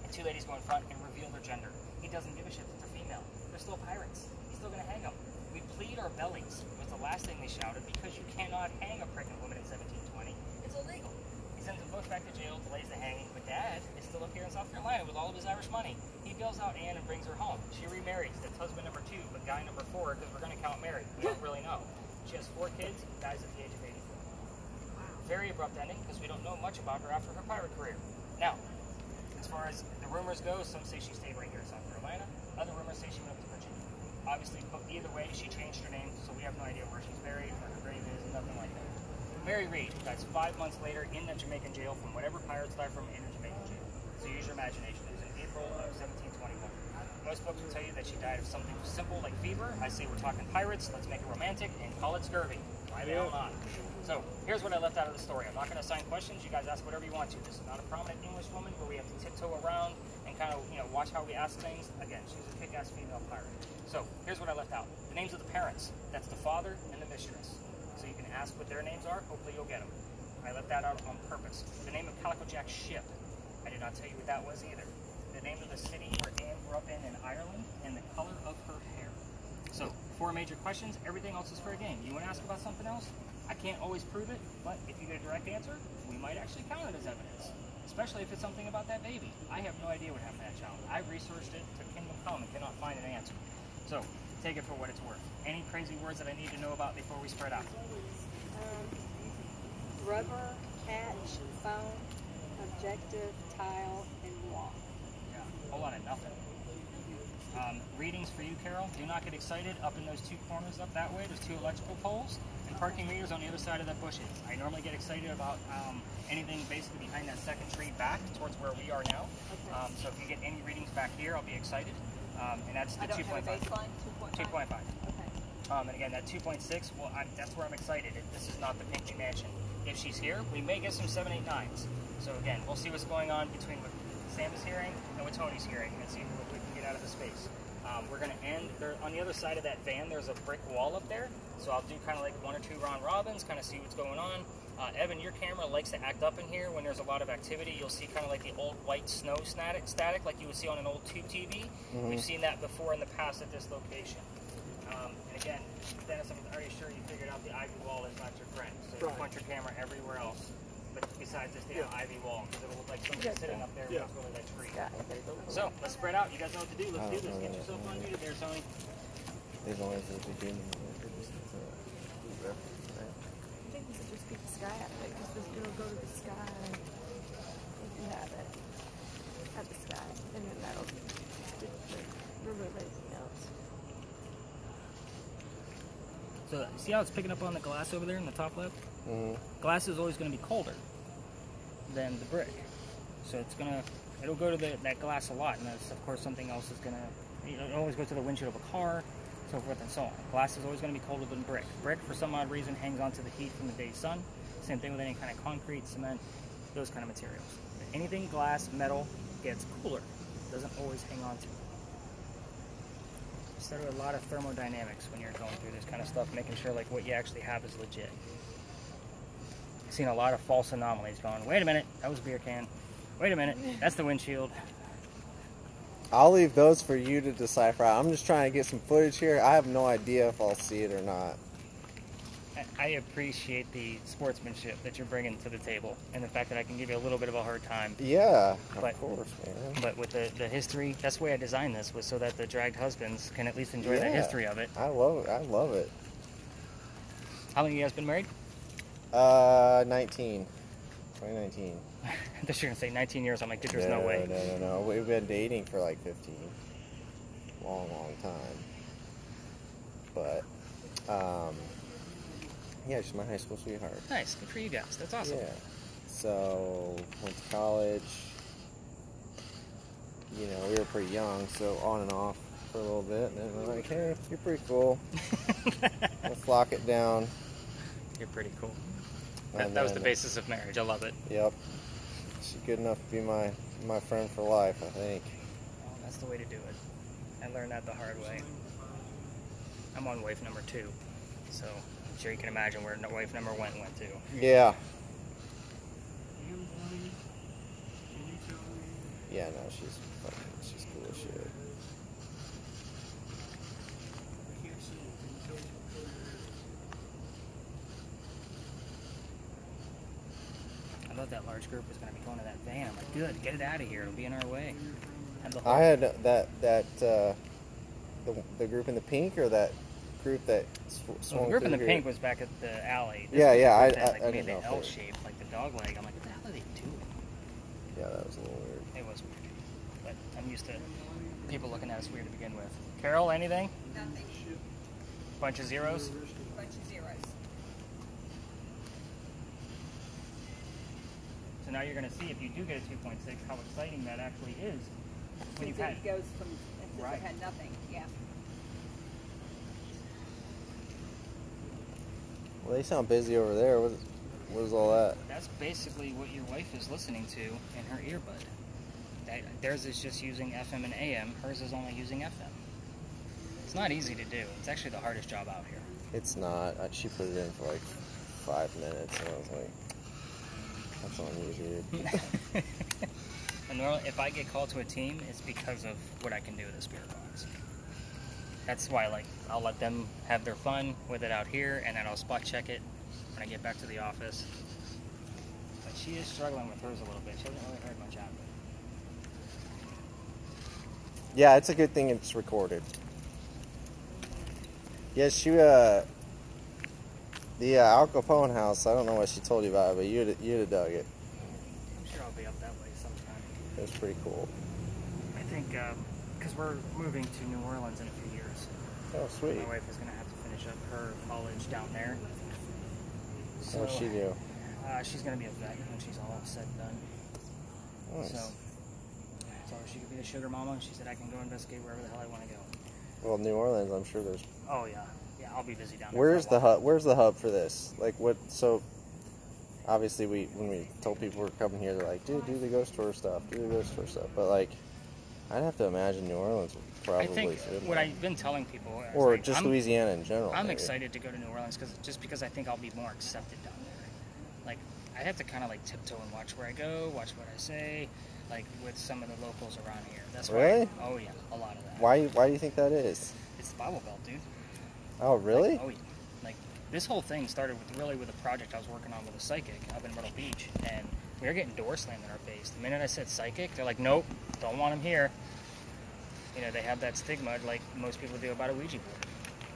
S1: And 2 ladies go in front and reveal their gender. He doesn't give a shit that they're female. They're still pirates. He's still going to hang them. We plead our bellies was the last thing they shouted because you cannot hang a pregnant woman in 1720. It's illegal. He sends them both back to jail, delays the hanging, but Dad is still up here in South Carolina with all of his Irish money. He bails out Anne and brings her home. She remarries. That's husband number 2, but guy number 4, because we're going to count married. We don't really know. She has 4 kids, dies at the age of 84. Very abrupt ending because we don't know much about her after her pirate career. Now, as far as the rumors go, some say she stayed right here in South Carolina. Other rumors say she went up to Virginia. Obviously, but either way, she changed her name, so we have no idea where she's buried, where her grave is, nothing like that. Mary Reed dies 5 months later in the Jamaican jail from whatever pirates die from in a Jamaican jail. So use your imagination. It was in April of 1721. Most books will tell you that she died of something simple like fever. I say we're talking pirates, let's make it romantic, and call it scurvy. Why the hell not? So, here's what I left out of the story. I'm not going to assign questions. You guys ask whatever you want to. This is not a prominent English woman where we have to tiptoe around and kind of, watch how we ask things. Again, she's a kick-ass female pirate. So, here's what I left out. The names of the parents. That's the father and the mistress. So you can ask what their names are. Hopefully you'll get them. I left that out on purpose. The name of Calico Jack's ship. I did not tell you what that was either. The name of the city where Anne grew up in Ireland, and the color of her hair. So, 4 major questions. Everything else is fair game. You want to ask about something else? I can't always prove it, but if you get a direct answer, we might actually count it as evidence. Especially if it's something about that baby. I have no idea what happened to that child. I researched it to Kingdom Come and cannot find an answer. So, take it for what it's worth. Any crazy words that I need to know about before we spread out?
S2: Rubber, catch, phone, objective, tile, and wall.
S1: Yeah, a whole lot of nothing. Readings for you, Carol. Do not get excited. Up in those 2 corners up that way, there's 2 electrical poles and parking meters on the other side of the bushes. I normally get excited about anything basically behind that second tree back towards where we are now.
S2: Okay.
S1: So if you get any readings back here, I'll be excited. And that's the 2.5.
S2: 2.5.
S1: 2.5. And again, that 2.6, well, that's where I'm excited. This is not the Pinkley Mansion. If she's here, we may get some 789s. So again, we'll see what's going on between what Sam is hearing and what Tony's hearing, and see what we can get out of the space. We're going to end there on the other side of that van. There's a brick wall up there, so I'll do kind of like 1 or 2 round robins, kind of see what's going on. Evan, your camera likes to act up in here when there's a lot of activity. You'll see kind of like the old white snow static like you would see on an old tube TV. We've seen that before in the past at this location. And again, Dennis, I'm already sure you figured out the ivy wall is not your friend. So you point your camera everywhere else, but besides this damn ivy wall, because it'll look like somebody sitting up there when it's really that tree. So let's spread out. You guys know what to do. Let's do this. Get yourself unmuted there, Tony.
S3: As long as it's a human.
S4: I think we should just get the sky out of it, because this girl go to the sky if you have it. At the sky. And then that'll remove anything else.
S1: So see how it's picking up on the glass over there in the top left? Glass is always going to be colder than the brick. So it'll go to that glass a lot, and that's of course something else is going to, it always goes to the windshield of a car, so forth and so on. Glass is always going to be colder than brick. Brick, for some odd reason, hangs on to the heat from the day's sun. Same thing with any kind of concrete, cement, those kind of materials. Anything glass, metal, gets cooler. It doesn't always hang on to it. Study a lot of thermodynamics when you're going through this kind of stuff, making sure like what you actually have is legit. I've seen a lot of false anomalies going, wait a minute, that was a beer can. Wait a minute, that's the windshield.
S3: I'll leave those for you to decipher out. I'm just trying to get some footage here. I have no idea if I'll see it or not.
S1: I appreciate the sportsmanship that you're bringing to the table, and the fact that I can give you a little bit of a hard time.
S3: Yeah, of course, man.
S1: But with the history, that's the way I designed this, was so that the dragged husbands can at least enjoy the history of it.
S3: I love it. I love it.
S1: How long have you guys been married?
S3: 2019.
S1: I thought you were going to say 19 years. I'm like, dude, there's no way.
S3: No. We've been dating for like 15. Long time. But, yeah, she's my high school sweetheart.
S1: Nice. Good for you guys. That's awesome.
S3: Yeah. So, went to college. You know, we were pretty young, so on and off for a little bit. And then we're like, hey, you're pretty cool. Let's lock it down.
S1: You're pretty cool. That was the basis of marriage. I love it.
S3: Yep. She's good enough to be my friend for life, I think.
S1: Well, that's the way to do it. I learned that the hard way. I'm on wife number 2, so I'm sure you can imagine where wife number 1 went to.
S3: Yeah. Yeah, no, she's cool as shit.
S1: I thought that large group was going to be going to that van. I'm like, good, get it out of here. It'll be in our way.
S3: I had the group in the pink, or that group that swung
S1: the group in the
S3: here?
S1: pink was back at the alley.
S3: Yeah.
S1: I
S3: I
S1: made
S3: didn't know
S1: the L shape, like the dog leg. I'm like, what the hell are they doing?
S3: Yeah, that was a little weird.
S1: It was weird. But I'm used to people looking at us weird to begin with. Carol, anything?
S2: Nothing.
S1: Bunch of zeros?
S2: Bunch of zeros.
S1: So now you're going to see, if you do get a 2.6, how exciting that actually is. When you've had,
S2: It goes from, since
S1: Right.
S2: I've had nothing, yeah.
S3: Well, they sound busy over there. What is all that?
S1: that's basically what your wife is listening to in her earbud. Theirs is just using FM and AM. Hers is only using FM. It's not easy to do. It's actually the hardest job out here.
S3: It's not. She put it in for like 5 minutes, and I was like, that's on you, dude.
S1: And normally, if I get called to a team, it's because of what I can do with a spirit box. That's why, like, I'll let them have their fun with it out here, and then I'll spot check it when I get back to the office. But she is struggling with hers a little bit. She hasn't really heard much out of it.
S3: Yeah, it's a good thing it's recorded. Yes, the Al Capone house, I don't know what she told you about it, but you'd have dug it.
S1: I'm sure I'll be up that way sometime.
S3: It was pretty cool.
S1: I think, because we're moving to New Orleans in a few years.
S3: Oh, sweet.
S1: My wife is going to have to finish up her college down there. So,
S3: What'd she do?
S1: She's going to be a vet when she's all said and done.
S3: Nice.
S1: So she could be a sugar mama. She said I can go investigate wherever the hell I want to go.
S3: Well, New Orleans, I'm sure there's...
S1: Oh, yeah. Yeah, I'll be busy down there.
S3: Where's
S1: for a
S3: the
S1: while.
S3: hub? Where's the hub for this? Like what? So obviously, when we told people we're coming here, they're like, "Dude, do the ghost tour stuff. Do the ghost tour stuff." But like, I'd have to imagine New Orleans would probably.
S1: I think
S3: fit
S1: what
S3: more.
S1: I've been telling people, is
S3: or
S1: like,
S3: just
S1: I'm,
S3: Louisiana in general.
S1: I'm
S3: maybe.
S1: excited to go to New Orleans because I think I'll be more accepted down there. Like I have to kind of like tiptoe and watch where I go, watch what I say, like with some of the locals around here. That's why.
S3: Really?
S1: Oh yeah, a lot of that.
S3: Why do you think that is?
S1: It's the Bible Belt, dude.
S3: Oh, really?
S1: Like, oh yeah. Like this whole thing started with a project I was working on with a psychic up in Myrtle Beach, and we were getting doors slammed in our face. The minute I said psychic, they're like, "Nope, don't want him here." You know, they have that stigma like most people do about a Ouija board.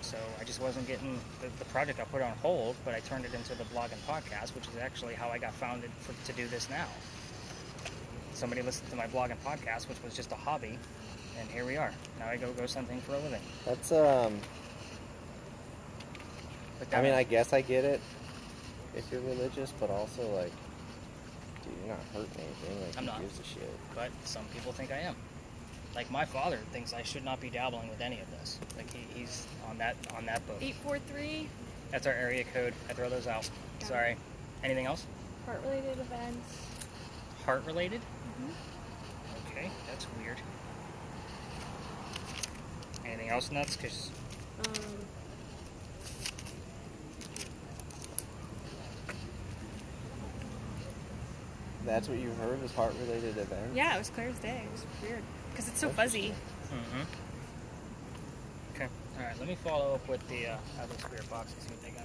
S1: So I just wasn't getting the project. I put on hold, but I turned it into the blog and podcast, which is actually how I got founded to do this now. Somebody listened to my blog and podcast, which was just a hobby, and here we are. Now I go something for a living.
S3: That's
S1: But
S3: I mean, I guess I get it if you're religious, but also like, dude, you're not hurting anything. Like,
S1: I'm
S3: who
S1: not.
S3: gives a shit?
S1: But some people think I am. Like my father thinks I should not be dabbling with any of this. Like he's on that boat.
S4: 843.
S1: That's our area code. I throw those out.
S4: Got
S1: Sorry. Anything else?
S4: Heart-related events.
S1: Heart related?
S4: Mm-hmm.
S1: Okay, that's weird. Anything else nuts? Cause
S3: That's what you heard is heart-related events.
S4: Yeah, it was clear as day. It was weird because it's so fuzzy.
S1: Mm-hmm. Okay. All right. Let me follow up with the other spirit box and see what they got.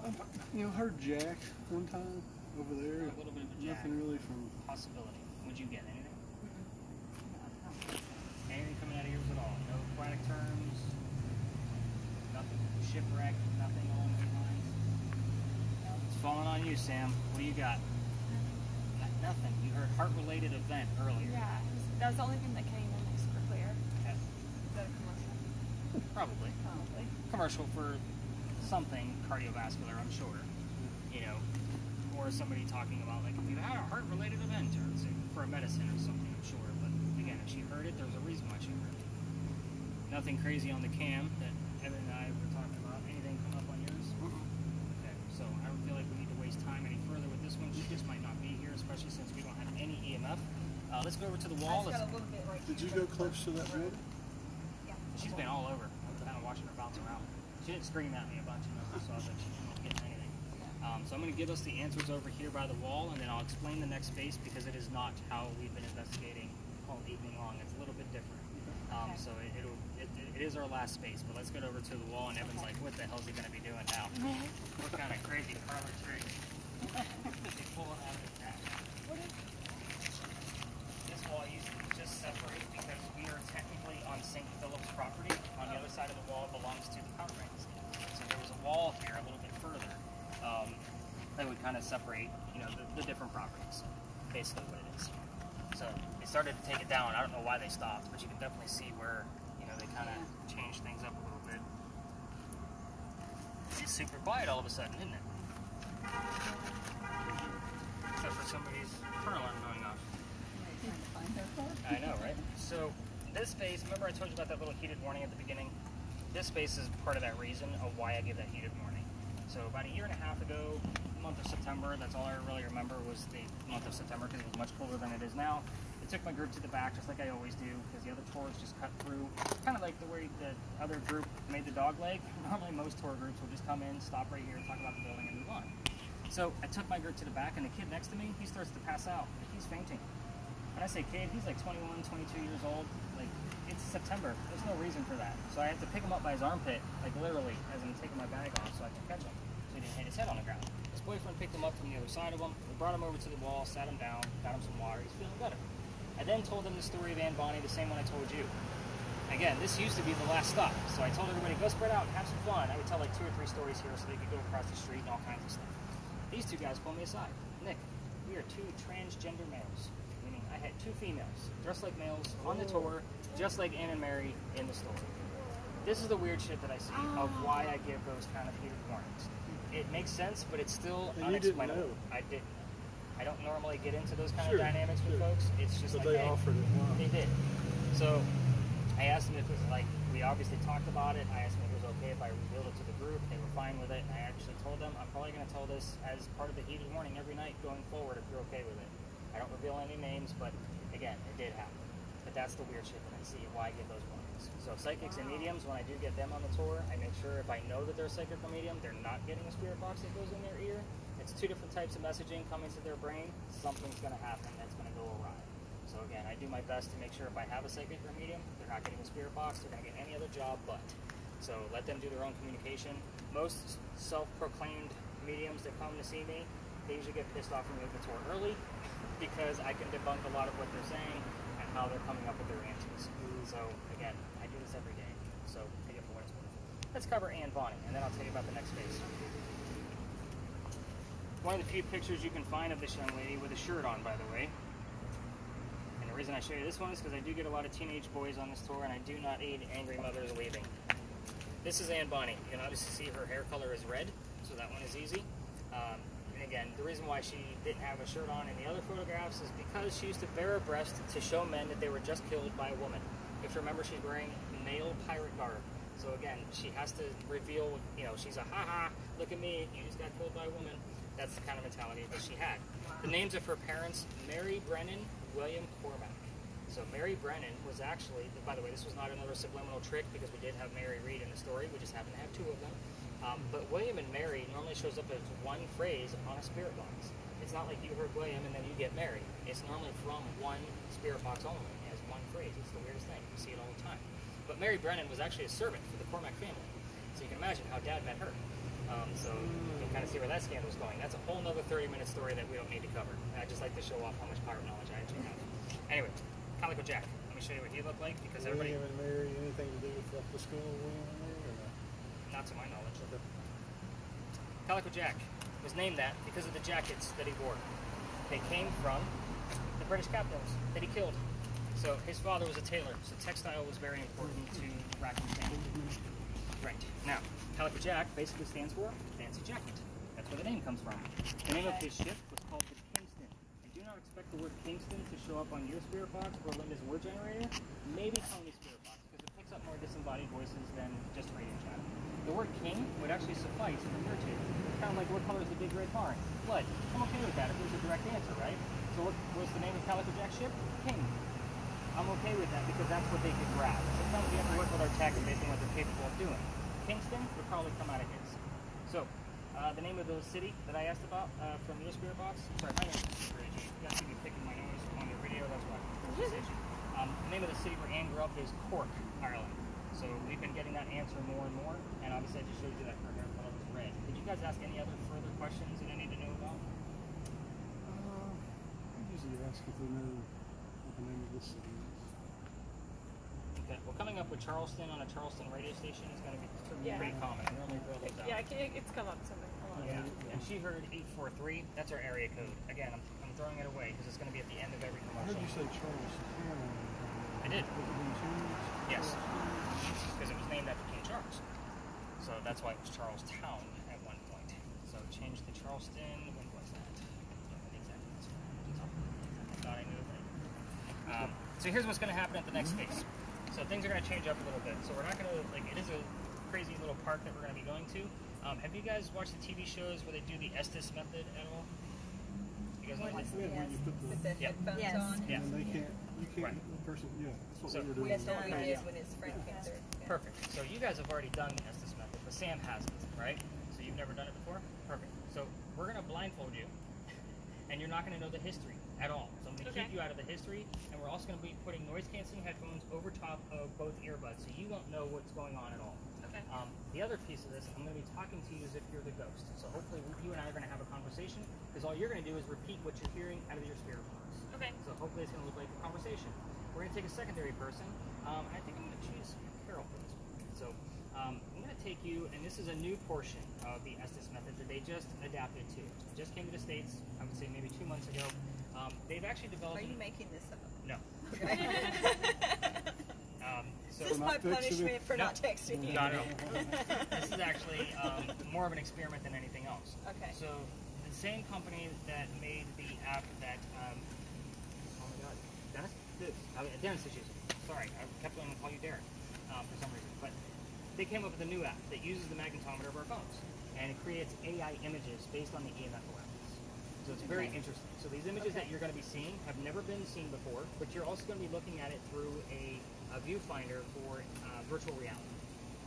S5: Heard Jack one time over there.
S1: A little bit of a jack.
S5: Nothing really from.
S1: Possibility. Would you get anything? Anything coming out of yours at all? No aquatic terms? Nothing? Shipwreck? Nothing along those lines? It's falling on you, Sam. What do you got? Nothing. You heard heart-related event earlier.
S4: Yeah, that was the only thing that came in super clear.
S1: Okay.
S4: Is that a commercial?
S1: Probably.
S4: Probably.
S1: Commercial for something cardiovascular, I'm sure. You know, or somebody talking about, like, if you had a heart-related event, or for a medicine or something, I'm sure. But again, if she heard it, there's a reason why she heard it. Nothing crazy on the cam that Evan and I were talking about. Anything come up on yours? Okay, so I don't feel like we need to waste time any further with this one. She just might not be here, especially since we don't have any EMF. Let's go over to the wall.
S2: Got a little bit right
S5: Did you
S2: here.
S5: go close to that wood?
S2: Yeah.
S1: She's been all over. I'm kind of watching her bounce around. She didn't scream at me a bunch, so I was like, she's not getting anything. So I'm going to give us the answers over here by the wall, and then I'll explain the next space because it is not how we've been investigating all evening long. It's a little bit different. So it is our last space, but let's get over to the wall, and Evan's like, what the hell is he going to be doing now? What kind of crazy parlor trick is he pulling out of his back? This wall used to just separate because we are technically on St. Philip's property. On the other side of the wall belongs to the conference. So there was a wall here a little bit further that would kind of separate, you know, the different properties. Basically what it is. So they started to take it down. I don't know why they stopped, but you can definitely see where, you know, they kind of changed things up a little bit. It's super quiet all of a sudden, isn't it? Except for somebody's car alarm going off. I know, right? So this space, remember I told you about that little heated warning at the beginning? This space is part of that reason of why I give that heated warning. So about a year and a half ago, month of September, that's all I really remember was the month of September because it was much colder than it is now. I took my group to the back just like I always do because the other tours just cut through, kind of like the way the other group made the dog leg. Normally most tour groups will just come in, stop right here, talk about the building and move on. So I took my group to the back and the kid next to me, he starts to pass out. He's fainting. When I say kid, he's like 21, 22 years old. Like, it's September. There's no reason for that. So I had to pick him up by his armpit, like literally, as I'm taking my bag off so I can catch him. So he didn't hit his head on the ground. His boyfriend picked him up from the other side of him. We brought him over to the wall, sat him down, got him some water. He's feeling better. I then told him the story of Ann Bonnie, the same one I told you. Again, this used to be the last stop. So I told everybody, go spread out and have some fun. I would tell like 2 or 3 stories here so they could go across the street and all kinds of stuff. These 2 guys pulled me aside. Nick, we are 2 transgender males. Meaning I had 2 females, dressed like males, on the tour, just like Ann and Mary in the story. This is the weird shit that I see of why I give those kind of heated warnings. It makes sense, but it's still
S5: And you didn't
S1: unexplainable.
S5: know.
S1: I didn't. I don't normally get into those kind
S5: Sure,
S1: of dynamics with
S5: sure.
S1: folks. It's just
S5: But
S1: like,
S5: they
S1: hey,
S5: offered it. Wow.
S1: they did. So I asked them if it was like, we obviously talked about it. I asked them if it was okay if I revealed it to the group. They were fine with it. And I actually told them, I'm probably going to tell this as part of the heated warning every night going forward if you're okay with it. I don't reveal any names, but again, it did happen. But that's the weird shit that I see and why I give those warnings. So psychics and mediums, when I do get them on the tour, I make sure if I know that they're a psychic or medium, they're not getting a spirit box that goes in their ear. It's 2 different types of messaging coming to their brain. Something's going to happen that's going to go awry. So again, I do my best to make sure if I have a psychic or medium, they're not getting a spirit box, they're going to get any other job but. So let them do their own communication. Most self-proclaimed mediums that come to see me, they usually get pissed off and leave the tour early because I can debunk a lot of what they're saying and how they're coming up with their answers. So again, I do this every day, so take it for what it's worth. Let's cover Ann Bonnie, and then I'll tell you about the next phase. One of the few pictures you can find of this young lady with a shirt on, by the way. And the reason I show you this one is because I do get a lot of teenage boys on this tour, and I do not aid angry mothers leaving. This is Ann Bonnie. You can obviously see her hair color is red, so that one is easy. And again, the reason why she didn't have a shirt on in the other photographs is because she used to bare her breast to show men that they were just killed by a woman. If you remember, she's wearing male pirate garb. So again, she has to reveal, you know, she's a ha-ha, look at me, you just got killed by a woman. That's the kind of mentality that she had. The names of her parents, Mary Brennan, William Cormack. So Mary Brennan was actually, by the way, this was not another subliminal trick because we did have Mary Reed in the story. We just happened to have 2 of them. But William and Mary normally shows up as one phrase on a spirit box. It's not like you heard William and then you get Mary. It's normally from one spirit box only as one phrase. It's the weirdest thing. You see it all the time. But Mary Brennan was actually a servant for the Cormack family. So you can imagine how Dad met her. So you can kind of see where that scandal's going. That's a whole nother 30-minute story that we don't need to cover. I just like to show off how much pirate knowledge I actually have. Anyway, Calico Jack. Let me show you what he looked like, because everybody...
S5: William and Mary, anything to do with like, the school William and Mary? Or no?
S1: Not to my knowledge. Calico Jack was named that because of the jackets that he wore. They came from the British captains that he killed. So his father was a tailor, so textile was very important to Raccoon family. Right. Now, Calico Jack basically stands for fancy jacket. That's where the name comes from. The name of his ship was called the Kingston. And do not expect the word Kingston to show up on your spirit box or Linda's word generator. Maybe Tony's spirit box, because it picks up more disembodied voices than just radio chat. The word king would actually suffice for your two. Kind of like, what color is the big red barn? Blood. I'm okay with that if there's a direct answer, right? So what was the name of Calico Jack's ship? King. I'm okay with that because that's what they could grab. Sometimes we have to work with our text based on what they're capable of doing. Kingston would probably come out of his. So, the name of the city that I asked about from your spirit box, sorry, my name is Bridge. You guys see me picking my nose on the video, that's why. The name of the city where Anne grew up is Cork, Ireland. So we've been getting that answer more and more, and obviously I just showed you that her hair color was red. Did you guys ask any other further questions that I need to know about?
S5: I usually ask if they know what the name of this city is.
S1: Okay, well, coming up with Charleston on a Charleston radio station is going to be pretty common. I normally throw those out.
S4: Yeah, it's come up something a lot.
S1: Yeah, and she heard 843. That's our area code. Again, I'm throwing it away because it's going to be at the end of every
S5: I
S1: commercial.
S5: heard you say Charlestown.
S1: I did.
S5: Was it been changed?
S1: Yes, because it was named after King Charles. So that's why it was Charlestown at one point. So changed to Charleston. When was that? I don't know the exact answer. I thought I knew that. So here's what's going to happen at the next phase. So things are going to change up a little bit. So we're not going to, like, it is a crazy little park that we're going to be going to. Have you guys watched the TV shows where they do the Estes method at all? You guys know what
S5: Yeah, where you put
S2: With the headphones
S4: Yes.
S2: on.
S1: Yeah.
S5: And they can't, you can't,
S1: Right.
S5: the person, yeah, that's what
S1: So
S5: we were doing.
S2: That's what he
S1: Okay,
S2: did
S1: yeah.
S2: when his friend came through. Yeah.
S1: Perfect. So you guys have already done the Estes method, but Sam hasn't, right? So you've never done it before? Perfect. So we're going to blindfold you, and you're not going to know the history at all. So I'm going to keep you out of the history, and we're also going to be putting noise-canceling headphones over top of both earbuds, so you won't know what's going on at all.
S4: Okay.
S1: The other piece of this, I'm going to be talking to you as if you're the ghost. So hopefully you and I are going to have a conversation, because all you're going to do is repeat what you're hearing out of your spirit box.
S4: Okay.
S1: So hopefully it's going to look like a conversation. We're going to take a secondary person. I think I'm going to choose Carol for this one. So I'm going to take you, and this is a new portion of the Estes method that they just adapted to. It just came to the States, I would say maybe 2 months ago. They've actually developed...
S2: Are you making this up?
S1: No. So
S2: Is this my punishment for not texting you?
S1: No. This is actually more of an experiment than anything else.
S2: Okay.
S1: So the same company that made the app that, oh my God, Dennis? Dennis is using. Sorry, I kept wanting to call you Derek for some reason. But they came up with a new app that uses the magnetometer of our phones. And it creates AI images based on the EMF awareness. So it's very interesting. So these images that you're going to be seeing have never been seen before, but you're also going to be looking at it through a viewfinder for virtual reality.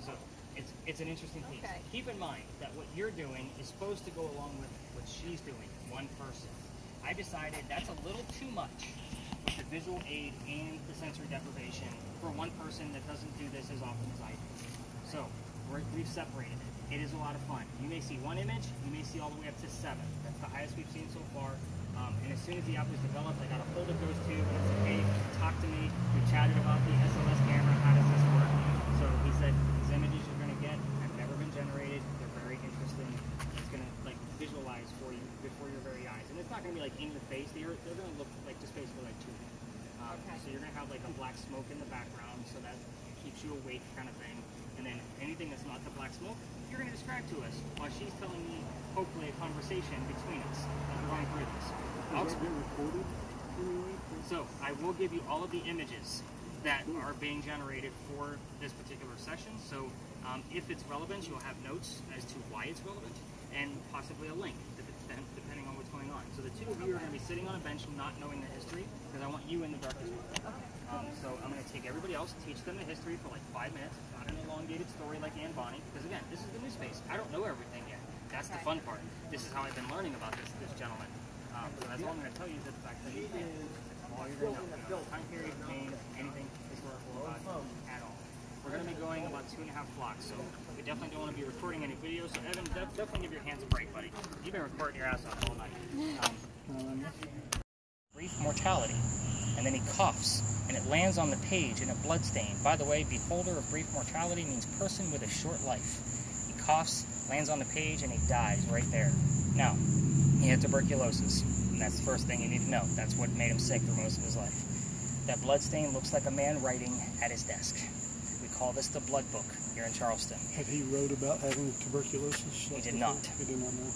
S1: So it's an interesting piece.
S2: Okay.
S1: Keep in mind that what you're doing is supposed to go along with what she's doing, one person. I decided that's a little too much with the visual aid and the sensory deprivation for one person that doesn't do this as often as I do. So we've separated it. It is a lot of fun. You may see one image, you may see all the way up to 7. That's the highest we've seen so far. And as soon as the app was developed, I got a hold of those two and I said, hey, talk to me. We chatted about the SLS camera. How does this work? So he said, these images you're going to get have never been generated. They're very interesting. It's going to like visualize for you before your very eyes. And it's not going to be like in your face. They're going to look like just basically like 2D. So you're going to have like a black smoke in the background, so that keeps you awake kind of thing. And then anything that's not the black smoke, you're going to describe to us while she's telling me, hopefully, a conversation between us as we're going through this.
S5: Does that get recorded anyway?
S1: So I will give you all of the images that are being generated for this particular session. So if it's relevant, you'll have notes as to why it's relevant and possibly a link, depending on what's going on. So the two of you are going to be sitting on a bench not knowing the history because I want you in the darkness with them. So I'm going to take everybody else, teach them the history for like 5 minutes, not an elongated story like Anne Bonny, because again, this is the new space. I don't know everything yet. That's the fun part. This is how I've been learning about this gentleman. So that's all I'm going to tell you is the fact that he's all you're going to know. Time period, name, anything historical about him at all. we're going to be going about 2.5 blocks, so we definitely don't want to be recording any videos. So Evan, definitely give your hands a break, buddy. You've been recording your ass off all night. Brief mortality, and then he coughs, and it lands on the page in a blood stain. By the way, beholder of brief mortality means person with a short life. He coughs, lands on the page, and he dies right there. Now, he had tuberculosis, and that's the first thing you need to know. That's what made him sick for most of his life. That blood stain looks like a man writing at his desk. We call this the blood book here in Charleston.
S5: Had he wrote about having tuberculosis?
S1: He did not.
S5: He did not know.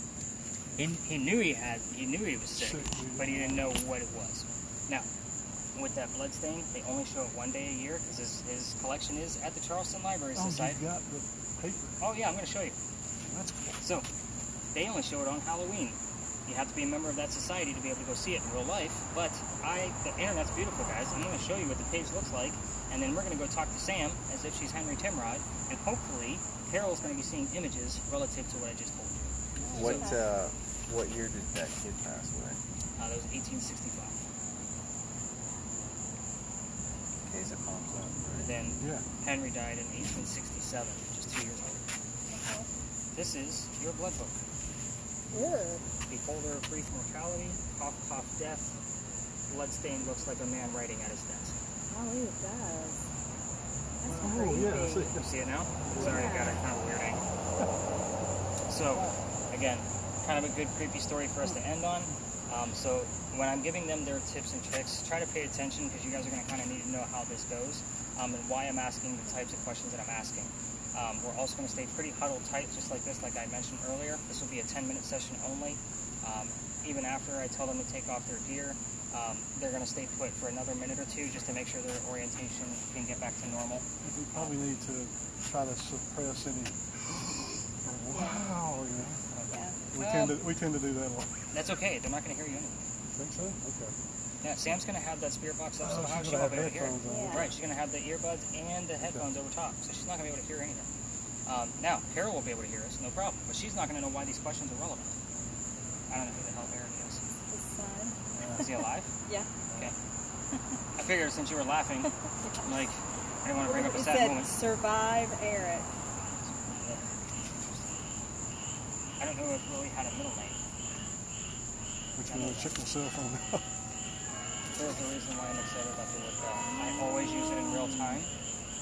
S1: He knew he was sick, but he didn't know what it was. Now, with that blood stain, they only show it one day a year because his collection is at the Charleston Library Society.
S5: Oh, you got the paper.
S1: Oh yeah, I'm going to show you.
S5: That's cool.
S1: So, they only show it on Halloween. You have to be a member of that society to be able to go see it in real life. But the internet's beautiful, guys. I'm going to show you what the page looks like, and then we're going to go talk to Sam as if she's Henry Timrod, and hopefully Carol's going to be seeing images relative to what I just told you.
S3: What year did that kid pass away?
S1: That was 1865.
S3: Case it pops up, right?
S1: Then
S5: Yeah.
S1: Henry died in 1867, just 2 years later. This is your blood book. Beholder of brief mortality, cough, cough, death. Blood stain looks like a man writing at his desk.
S4: Oh, it does. That's
S5: Oh,
S4: creepy.
S5: yeah. I see.
S1: You see it now? Sorry, I got a kind of weird angle. So, again, kind of a good creepy story for us to end on. So when I'm giving them their tips and tricks, try to pay attention because you guys are going to kind of need to know how this goes and why I'm asking the types of questions that I'm asking. We're also going to stay pretty huddled tight, just like this, like I mentioned earlier. This will be a 10-minute session only. Even after I tell them to take off their gear, they're going to stay put for another minute or two just to make sure their orientation can get back to normal.
S5: We probably need to try to suppress any. Wow, you know.
S4: Yeah.
S5: We tend to do that a lot.
S1: That's okay. They're not going to hear you anyway.
S5: Think so? Okay.
S1: Yeah, Sam's going to have that spirit box up so how
S5: she's
S1: she
S5: gonna
S1: won't
S5: have
S1: be able to hear it.
S5: headphones on.
S4: Yeah.
S1: Right, she's going to have the earbuds and the headphones over top, so she's not going to be able to hear anything. Now, Carol will be able to hear us, no problem, but she's not going to know why these questions are relevant. I don't know who the hell Aaron is.
S4: His son.
S1: Is he alive?
S4: Yeah.
S1: Okay. I figured since you were laughing, like, I didn't want to bring up a
S4: It
S1: sad
S4: said,
S1: moment.
S4: survive Eric.
S1: I don't know if Willie had a middle name.
S5: Which one? Check myself on that.
S1: There's a reason why I'm excited about the work. I always use it in real time.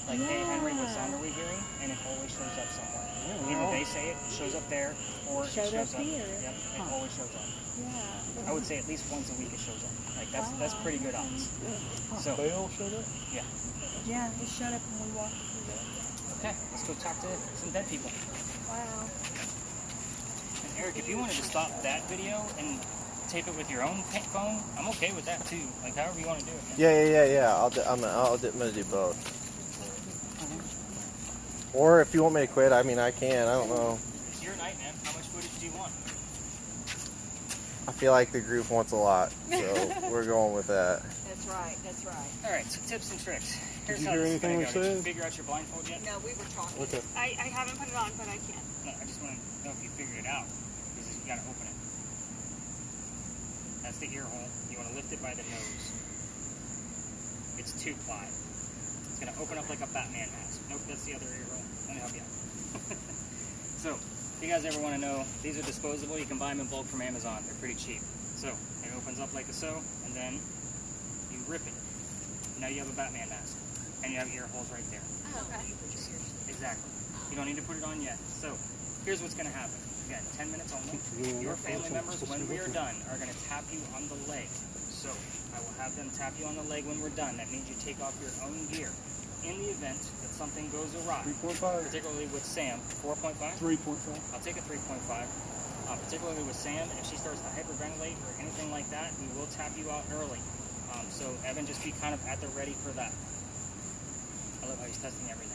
S1: Like, hey Henry, what sound are we hearing? And it always shows up somewhere. Either they say it, shows up there, or it
S4: Showed
S1: shows
S4: up here.
S1: Yep, it always shows up.
S4: Yeah.
S1: I would say at least once a week it shows up. Like, that's pretty good odds. So,
S5: Bell showed up?
S1: yeah.
S4: Yeah, it showed up when we walked through there.
S1: Okay, let's go talk to some dead people.
S4: Wow.
S1: And Eric, if you wanted to stop that video and tape it with your own phone, I'm okay with that too. Like, however you want to do it. Man.
S3: Yeah. I'm gonna do both. Or if you want me to quit, I mean, I can. I don't know.
S1: It's your night, man. How much footage do you want?
S3: I feel like the group wants a lot, so we're going with that.
S4: That's right. That's right.
S1: All right, so tips and tricks. Here's
S5: you
S1: how
S5: hear
S1: this is
S5: anything
S1: gonna
S5: we
S1: go. Did you
S5: said?
S1: figure out your blindfold yet?
S2: No, we were talking.
S5: Okay.
S2: I haven't put it on, but I can.
S1: No, I just want to know if you figured it out. Because you got to open it. That's the ear hole. You want to lift it by the nose. It's 2-ply. It's going to open up like a Batman mask. Nope, that's the other ear hole. Let me help you out. So, if you guys ever want to know, these are disposable. You can buy them in bulk from Amazon. They're pretty cheap. So, it opens up like so, and then you rip it. Now you have a Batman mask. And you have ear holes right there.
S2: Oh, okay.
S1: Exactly. You don't need to put it on yet. So, here's what's going to happen. Again, 10 minutes only. Your family members, when we are done, are going to tap you on the leg. So, I will have them tap you on the leg when we're done. That means you take off your own gear. In the event that something goes awry,
S5: 3.5?
S1: particularly with Sam, 4.5?
S5: 3.5.
S1: I'll take a 3.5. Particularly with Sam, if she starts to hyperventilate or anything like that, we will tap you out early. So Evan, just be kind of at the ready for that. I love how he's testing everything.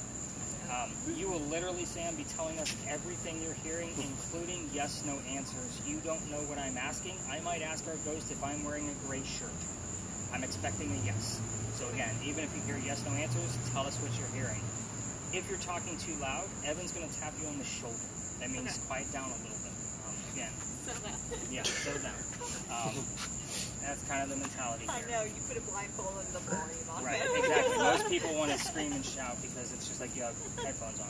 S1: You will literally, Sam, be telling us everything you're hearing, including yes, no answers. You don't know what I'm asking. I might ask our ghost if I'm wearing a gray shirt. I'm expecting a yes. So again, even if you hear yes, no answers, tell us what you're hearing. If you're talking too loud, Evan's going to tap you on the shoulder. That means quiet down a little bit. Again.
S2: So that.
S1: Yeah, settle down. That's kind of the mentality
S2: I
S1: here.
S2: know, you put a blindfold on the volume on
S1: Right,
S2: it.
S1: exactly. Most people want to scream and shout because it's just like you have headphones on.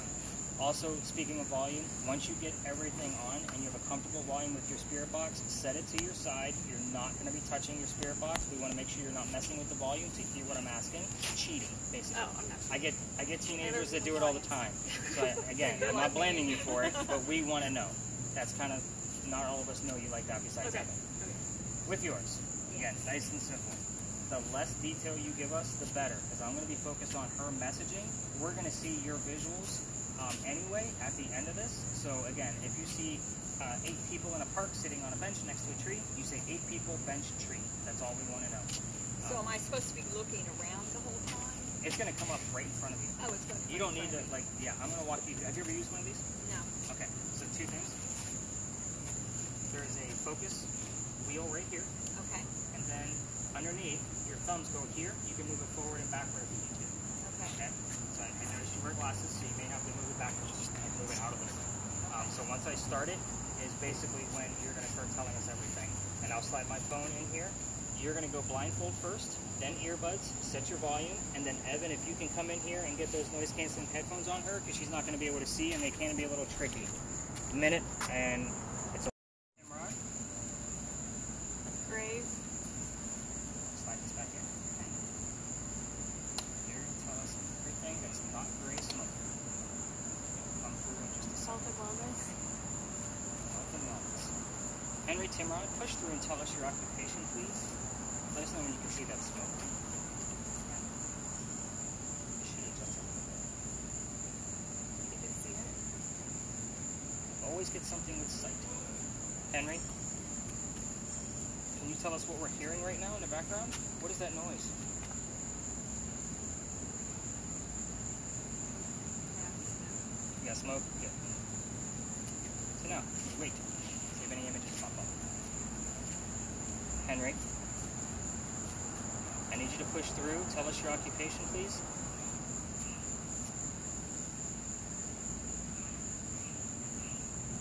S1: Also, speaking of volume, once you get everything on and you have a comfortable volume with your spirit box, set it to your side. You're not going to be touching your spirit box. We want to make sure you're not messing with the volume to hear what I'm asking. Cheating, basically.
S2: Oh, I'm not
S1: I get teenagers that do it all the time. So again, I'm not blaming you for it, but we want to know. That's kind of, not all of us know you like that besides
S2: Okay.
S1: Evan. With yours, again, nice and simple. The less detail you give us, the better, because I'm going to be focused on her messaging. We're going to see your visuals anyway at the end of this. So again, if you see 8 people in a park sitting on a bench next to a tree, you say 8 people, bench, tree. That's all we want to know.
S2: So am I supposed to be looking around the whole time?
S1: It's going to come up right in front of you.
S2: Oh, it's going to.
S1: You don't need to, like, yeah, I'm going to walk you through. Have you ever used one of these?
S2: No.
S1: Okay, so 2 things. There's a focus wheel right here,
S2: Okay.
S1: and then underneath, your thumbs go here. You can move it forward and backward if you need to.
S2: Okay.
S1: Okay? So I noticed you wear glasses, so you may have to move it backwards, just kind of move it out a little bit. So once I start it, is basically when you're going to start telling us everything. And I'll slide my phone in here. You're going to go blindfold first, then earbuds, set your volume, and then Evan, if you can come in here and get those noise-canceling headphones on her, because she's not going to be able to see, and they can be a little tricky. A minute, and it's a camera on.
S4: Grave.
S1: Slide this back in. You're going to tell us everything that's not gray smoke. It'll come through in just a second.
S4: Health and wellness.
S1: Health and wellness. Henry Timrod, push through and tell us your occupation, please. Let us know when you can see that smoke. You should adjust it a little bit.
S4: You can see it.
S1: Always get something with sight. Henry, can you tell us what we're hearing right now in the background? What is that noise? You got smoke? Good. So now, wait. See if any images pop up. Henry, I need you to push through. Tell us your occupation, please.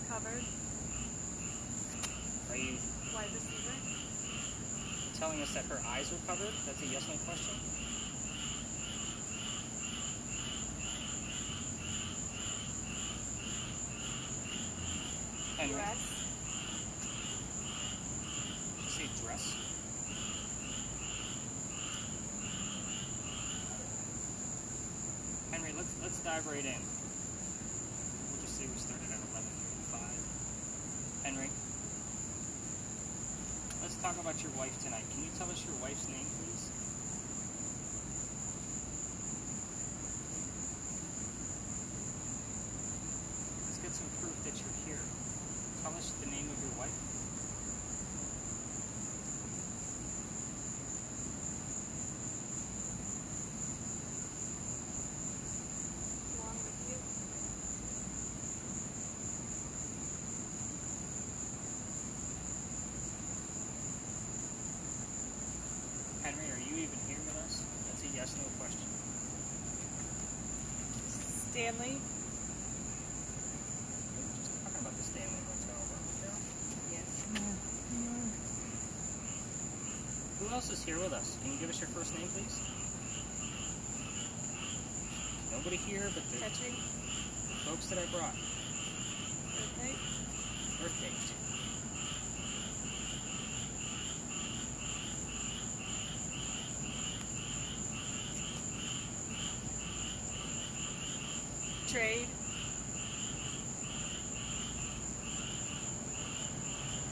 S4: Covered.
S1: Are you
S4: Wide receiver.
S1: telling us that her eyes were covered? That's a yes/no question. Henry,
S4: Dress.
S1: did you say dress? Henry, let's dive right in. We'll just say we started at 11:35. Henry, let's talk about your wife tonight. Can you tell us your wife's name, please? Let's get some proof that you're here. Tell us the name of your wife.
S4: Along with you.
S1: Henry, are you even here with us? That's a yes/no question.
S4: Stanley.
S1: We were just talking about the Stanley Hotel, weren't we, Carol?
S2: Yes.
S1: Who else is here with us? Can you give us your first name, please? Nobody here but the
S4: Catching.
S1: folks that I brought.
S4: Birthday.
S1: Birth date.
S4: Trade.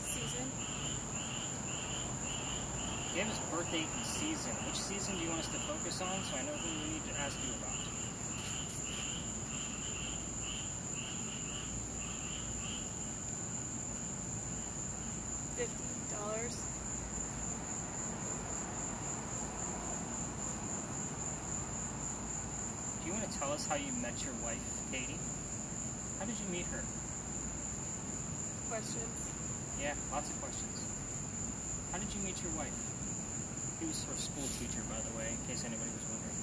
S4: Season.
S1: Give us birth date and season. Which season do you want us to focus on so I know who we need to ask you about?
S4: $50.
S1: Do you want to tell us how you met your wife, Katie? How did you meet her?
S4: Questions.
S1: Yeah, lots of questions. How did you meet your wife? He was her school teacher, by the way, in case anybody was wondering.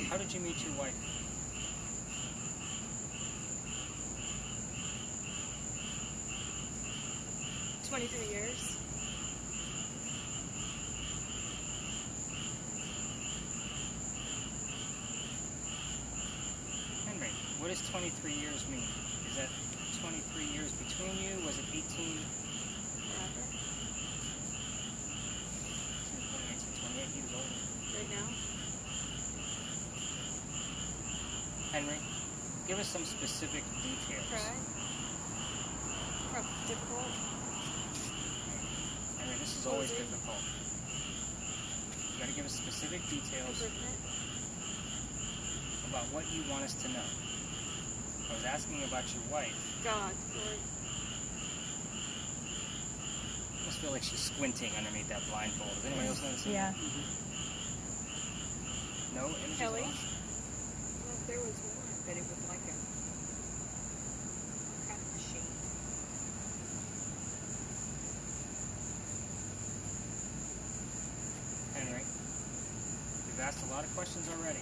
S1: How did you meet your wife?
S4: 23 years.
S1: Henry, what does 23 years mean? Is that 23 years between you? Was it 18?
S4: Forever.
S1: 28 years old.
S4: Right now.
S1: Henry, give us some specific details.
S4: Cry. Difficult.
S1: Henry, this is always
S4: Closing.
S1: difficult. You gotta give us specific details
S4: Improvement.
S1: about what you want us to know. I was asking about your wife.
S4: God. Lord.
S1: I almost feel like she's squinting underneath that blindfold. Does anybody else notice that?
S2: Yeah.
S1: No images at
S4: Kelly?
S1: all?
S2: Well, there was one, but it was like a kind of machine.
S1: Henry, you've asked a lot of questions already.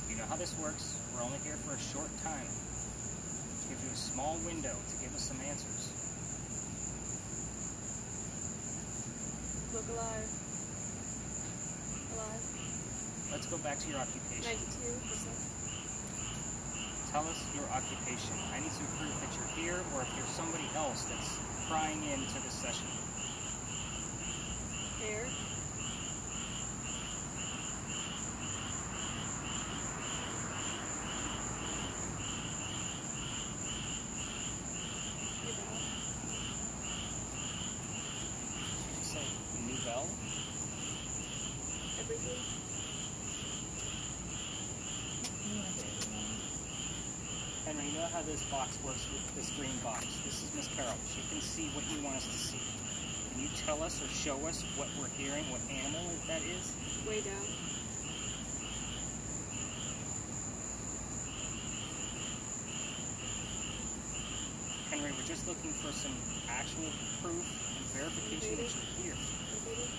S1: You know how this works. We're only here for a short time. Which gives you a small window to give us some answers.
S4: Look alive. Alive.
S1: Let's go back to your occupation.
S4: 92%.
S1: Tell us your occupation. I need some proof that you're here, or if you're somebody else that's prying into this session.
S4: Hair.
S1: Did you say Nouvelle?
S4: Everything.
S1: Henry, you know how this box works with this green box? This is Miss Carol. She can see what you want us to see. Can you tell us or show us what we're hearing, what animal that is?
S4: Way down.
S1: Henry, we're just looking for some actual proof and verification that you're here.
S4: Everything.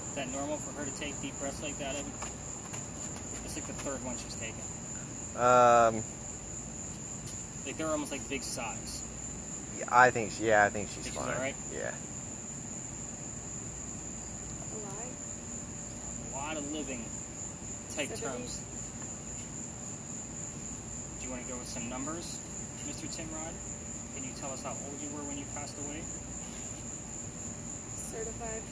S1: Is that normal for her to take deep breaths like that, Evan? It's like the third one she's taken. Like they're almost like big size.
S3: I think she's
S1: Think she's
S3: fine.
S1: alright?
S3: Yeah.
S4: Alive.
S1: A lot of living type
S4: 70.
S1: terms. Do you want to go with some numbers, Mr. Timrod? Can you tell us how old you were when you passed away?
S4: Certified.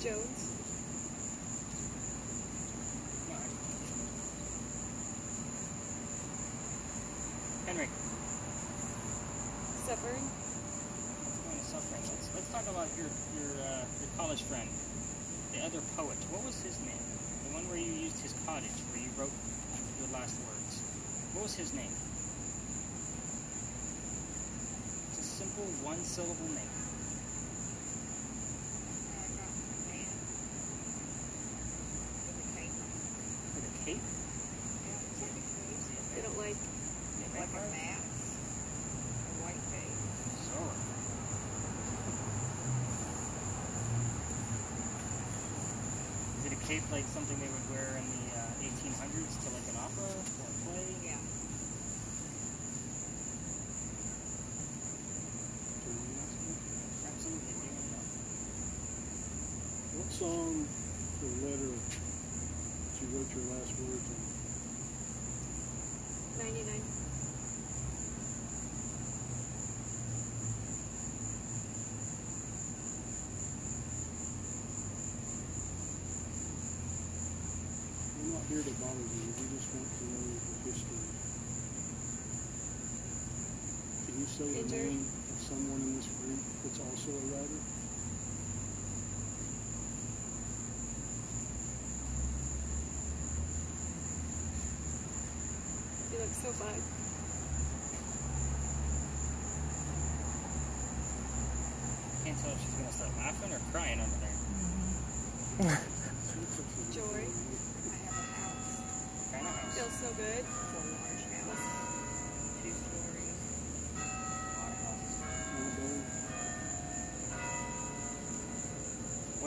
S4: Jones.
S1: No, Henry,
S4: Suffering.
S1: let's go into suffering. Let's talk about your college friend, the other poet. What was his name? The one where you used his cottage, where you wrote your last words. What was his name? It's a simple one-syllable name. For the cape?
S4: They don't like.
S2: Like a mass, a white face.
S1: Zora. Is it a cape like something they would wear in the 1800s to like an opera or a play?
S2: Yeah.
S1: Absolutely. What do you want to know?
S5: What song or letter that you wrote your last words on?
S4: 99.
S5: We're not here to bother you. We just want to know the history. Can you say the
S4: Injured.
S5: name of someone in this group that's also a writer?
S4: You look so fine.
S1: Can't tell if she's gonna start laughing or crying under there.
S4: Joy.
S2: I have a house,
S1: What kind of house?
S4: Feels so good.
S2: it's a large house, 2 stories.
S5: Annabelle?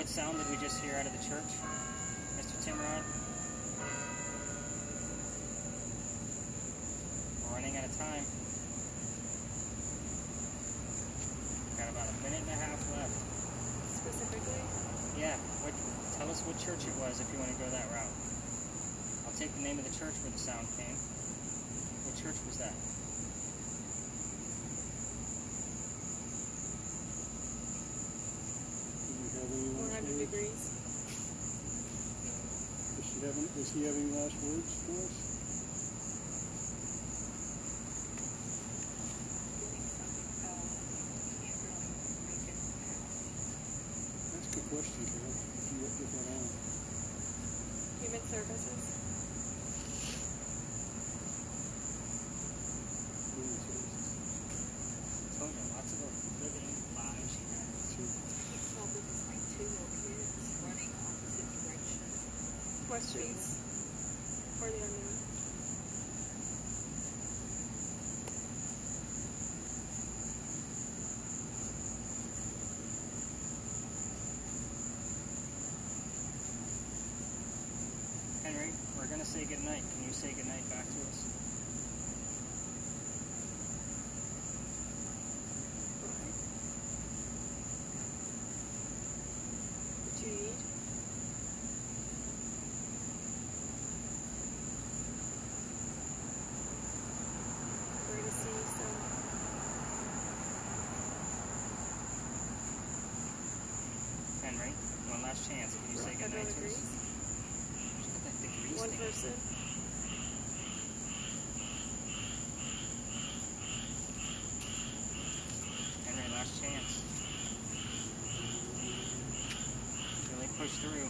S1: What sound did we just hear out of the church, Mr. Timrod? We're running out of time. Got about a minute and a half left.
S4: Specifically?
S1: Yeah. Tell us what church it was if you want to go that route. I'll take the name of the church where the sound came. What church was that?
S5: Do we have any last
S4: 100
S5: words?
S4: degrees.
S5: Does he have any last words for us?
S2: Doing something else, can't really make it out.
S5: That's a good question, Carol. If you look that on.
S4: Human services.
S5: Human services.
S1: I told you, lots of living lives she had.
S2: He saw this as like two little kids running opposite directions.
S4: Questions for the unknown.
S1: Henry, we're going to say goodnight. Can you say goodnight back to us?
S4: What you need? We're going to see some
S1: Henry, one last chance. Can you say
S4: everyone
S1: goodnight to
S4: agrees.
S1: us? Look at that degrees
S4: One
S1: thing.
S4: person.
S1: Henry, last chance. Really push through.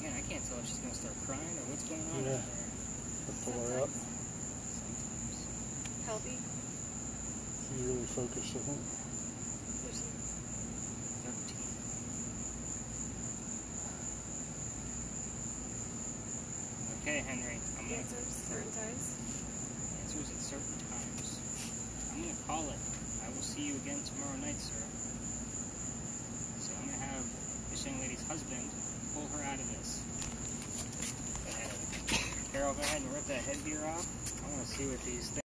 S1: Man, I can't tell if she's going to start crying or what's going on.
S5: Yeah.
S1: out there.
S5: Pull her up.
S1: Sometimes.
S4: Healthy.
S5: He's really focused, I think.
S4: There's some
S1: 13. Okay, Henry. I'm going to
S4: answers certain times.
S1: answers at certain times. I'm going to call it. I will see you again tomorrow night, sir. So I'm going to have this young lady's husband pull her out of this. Carol, go ahead and rip that headgear off. I want to see what these things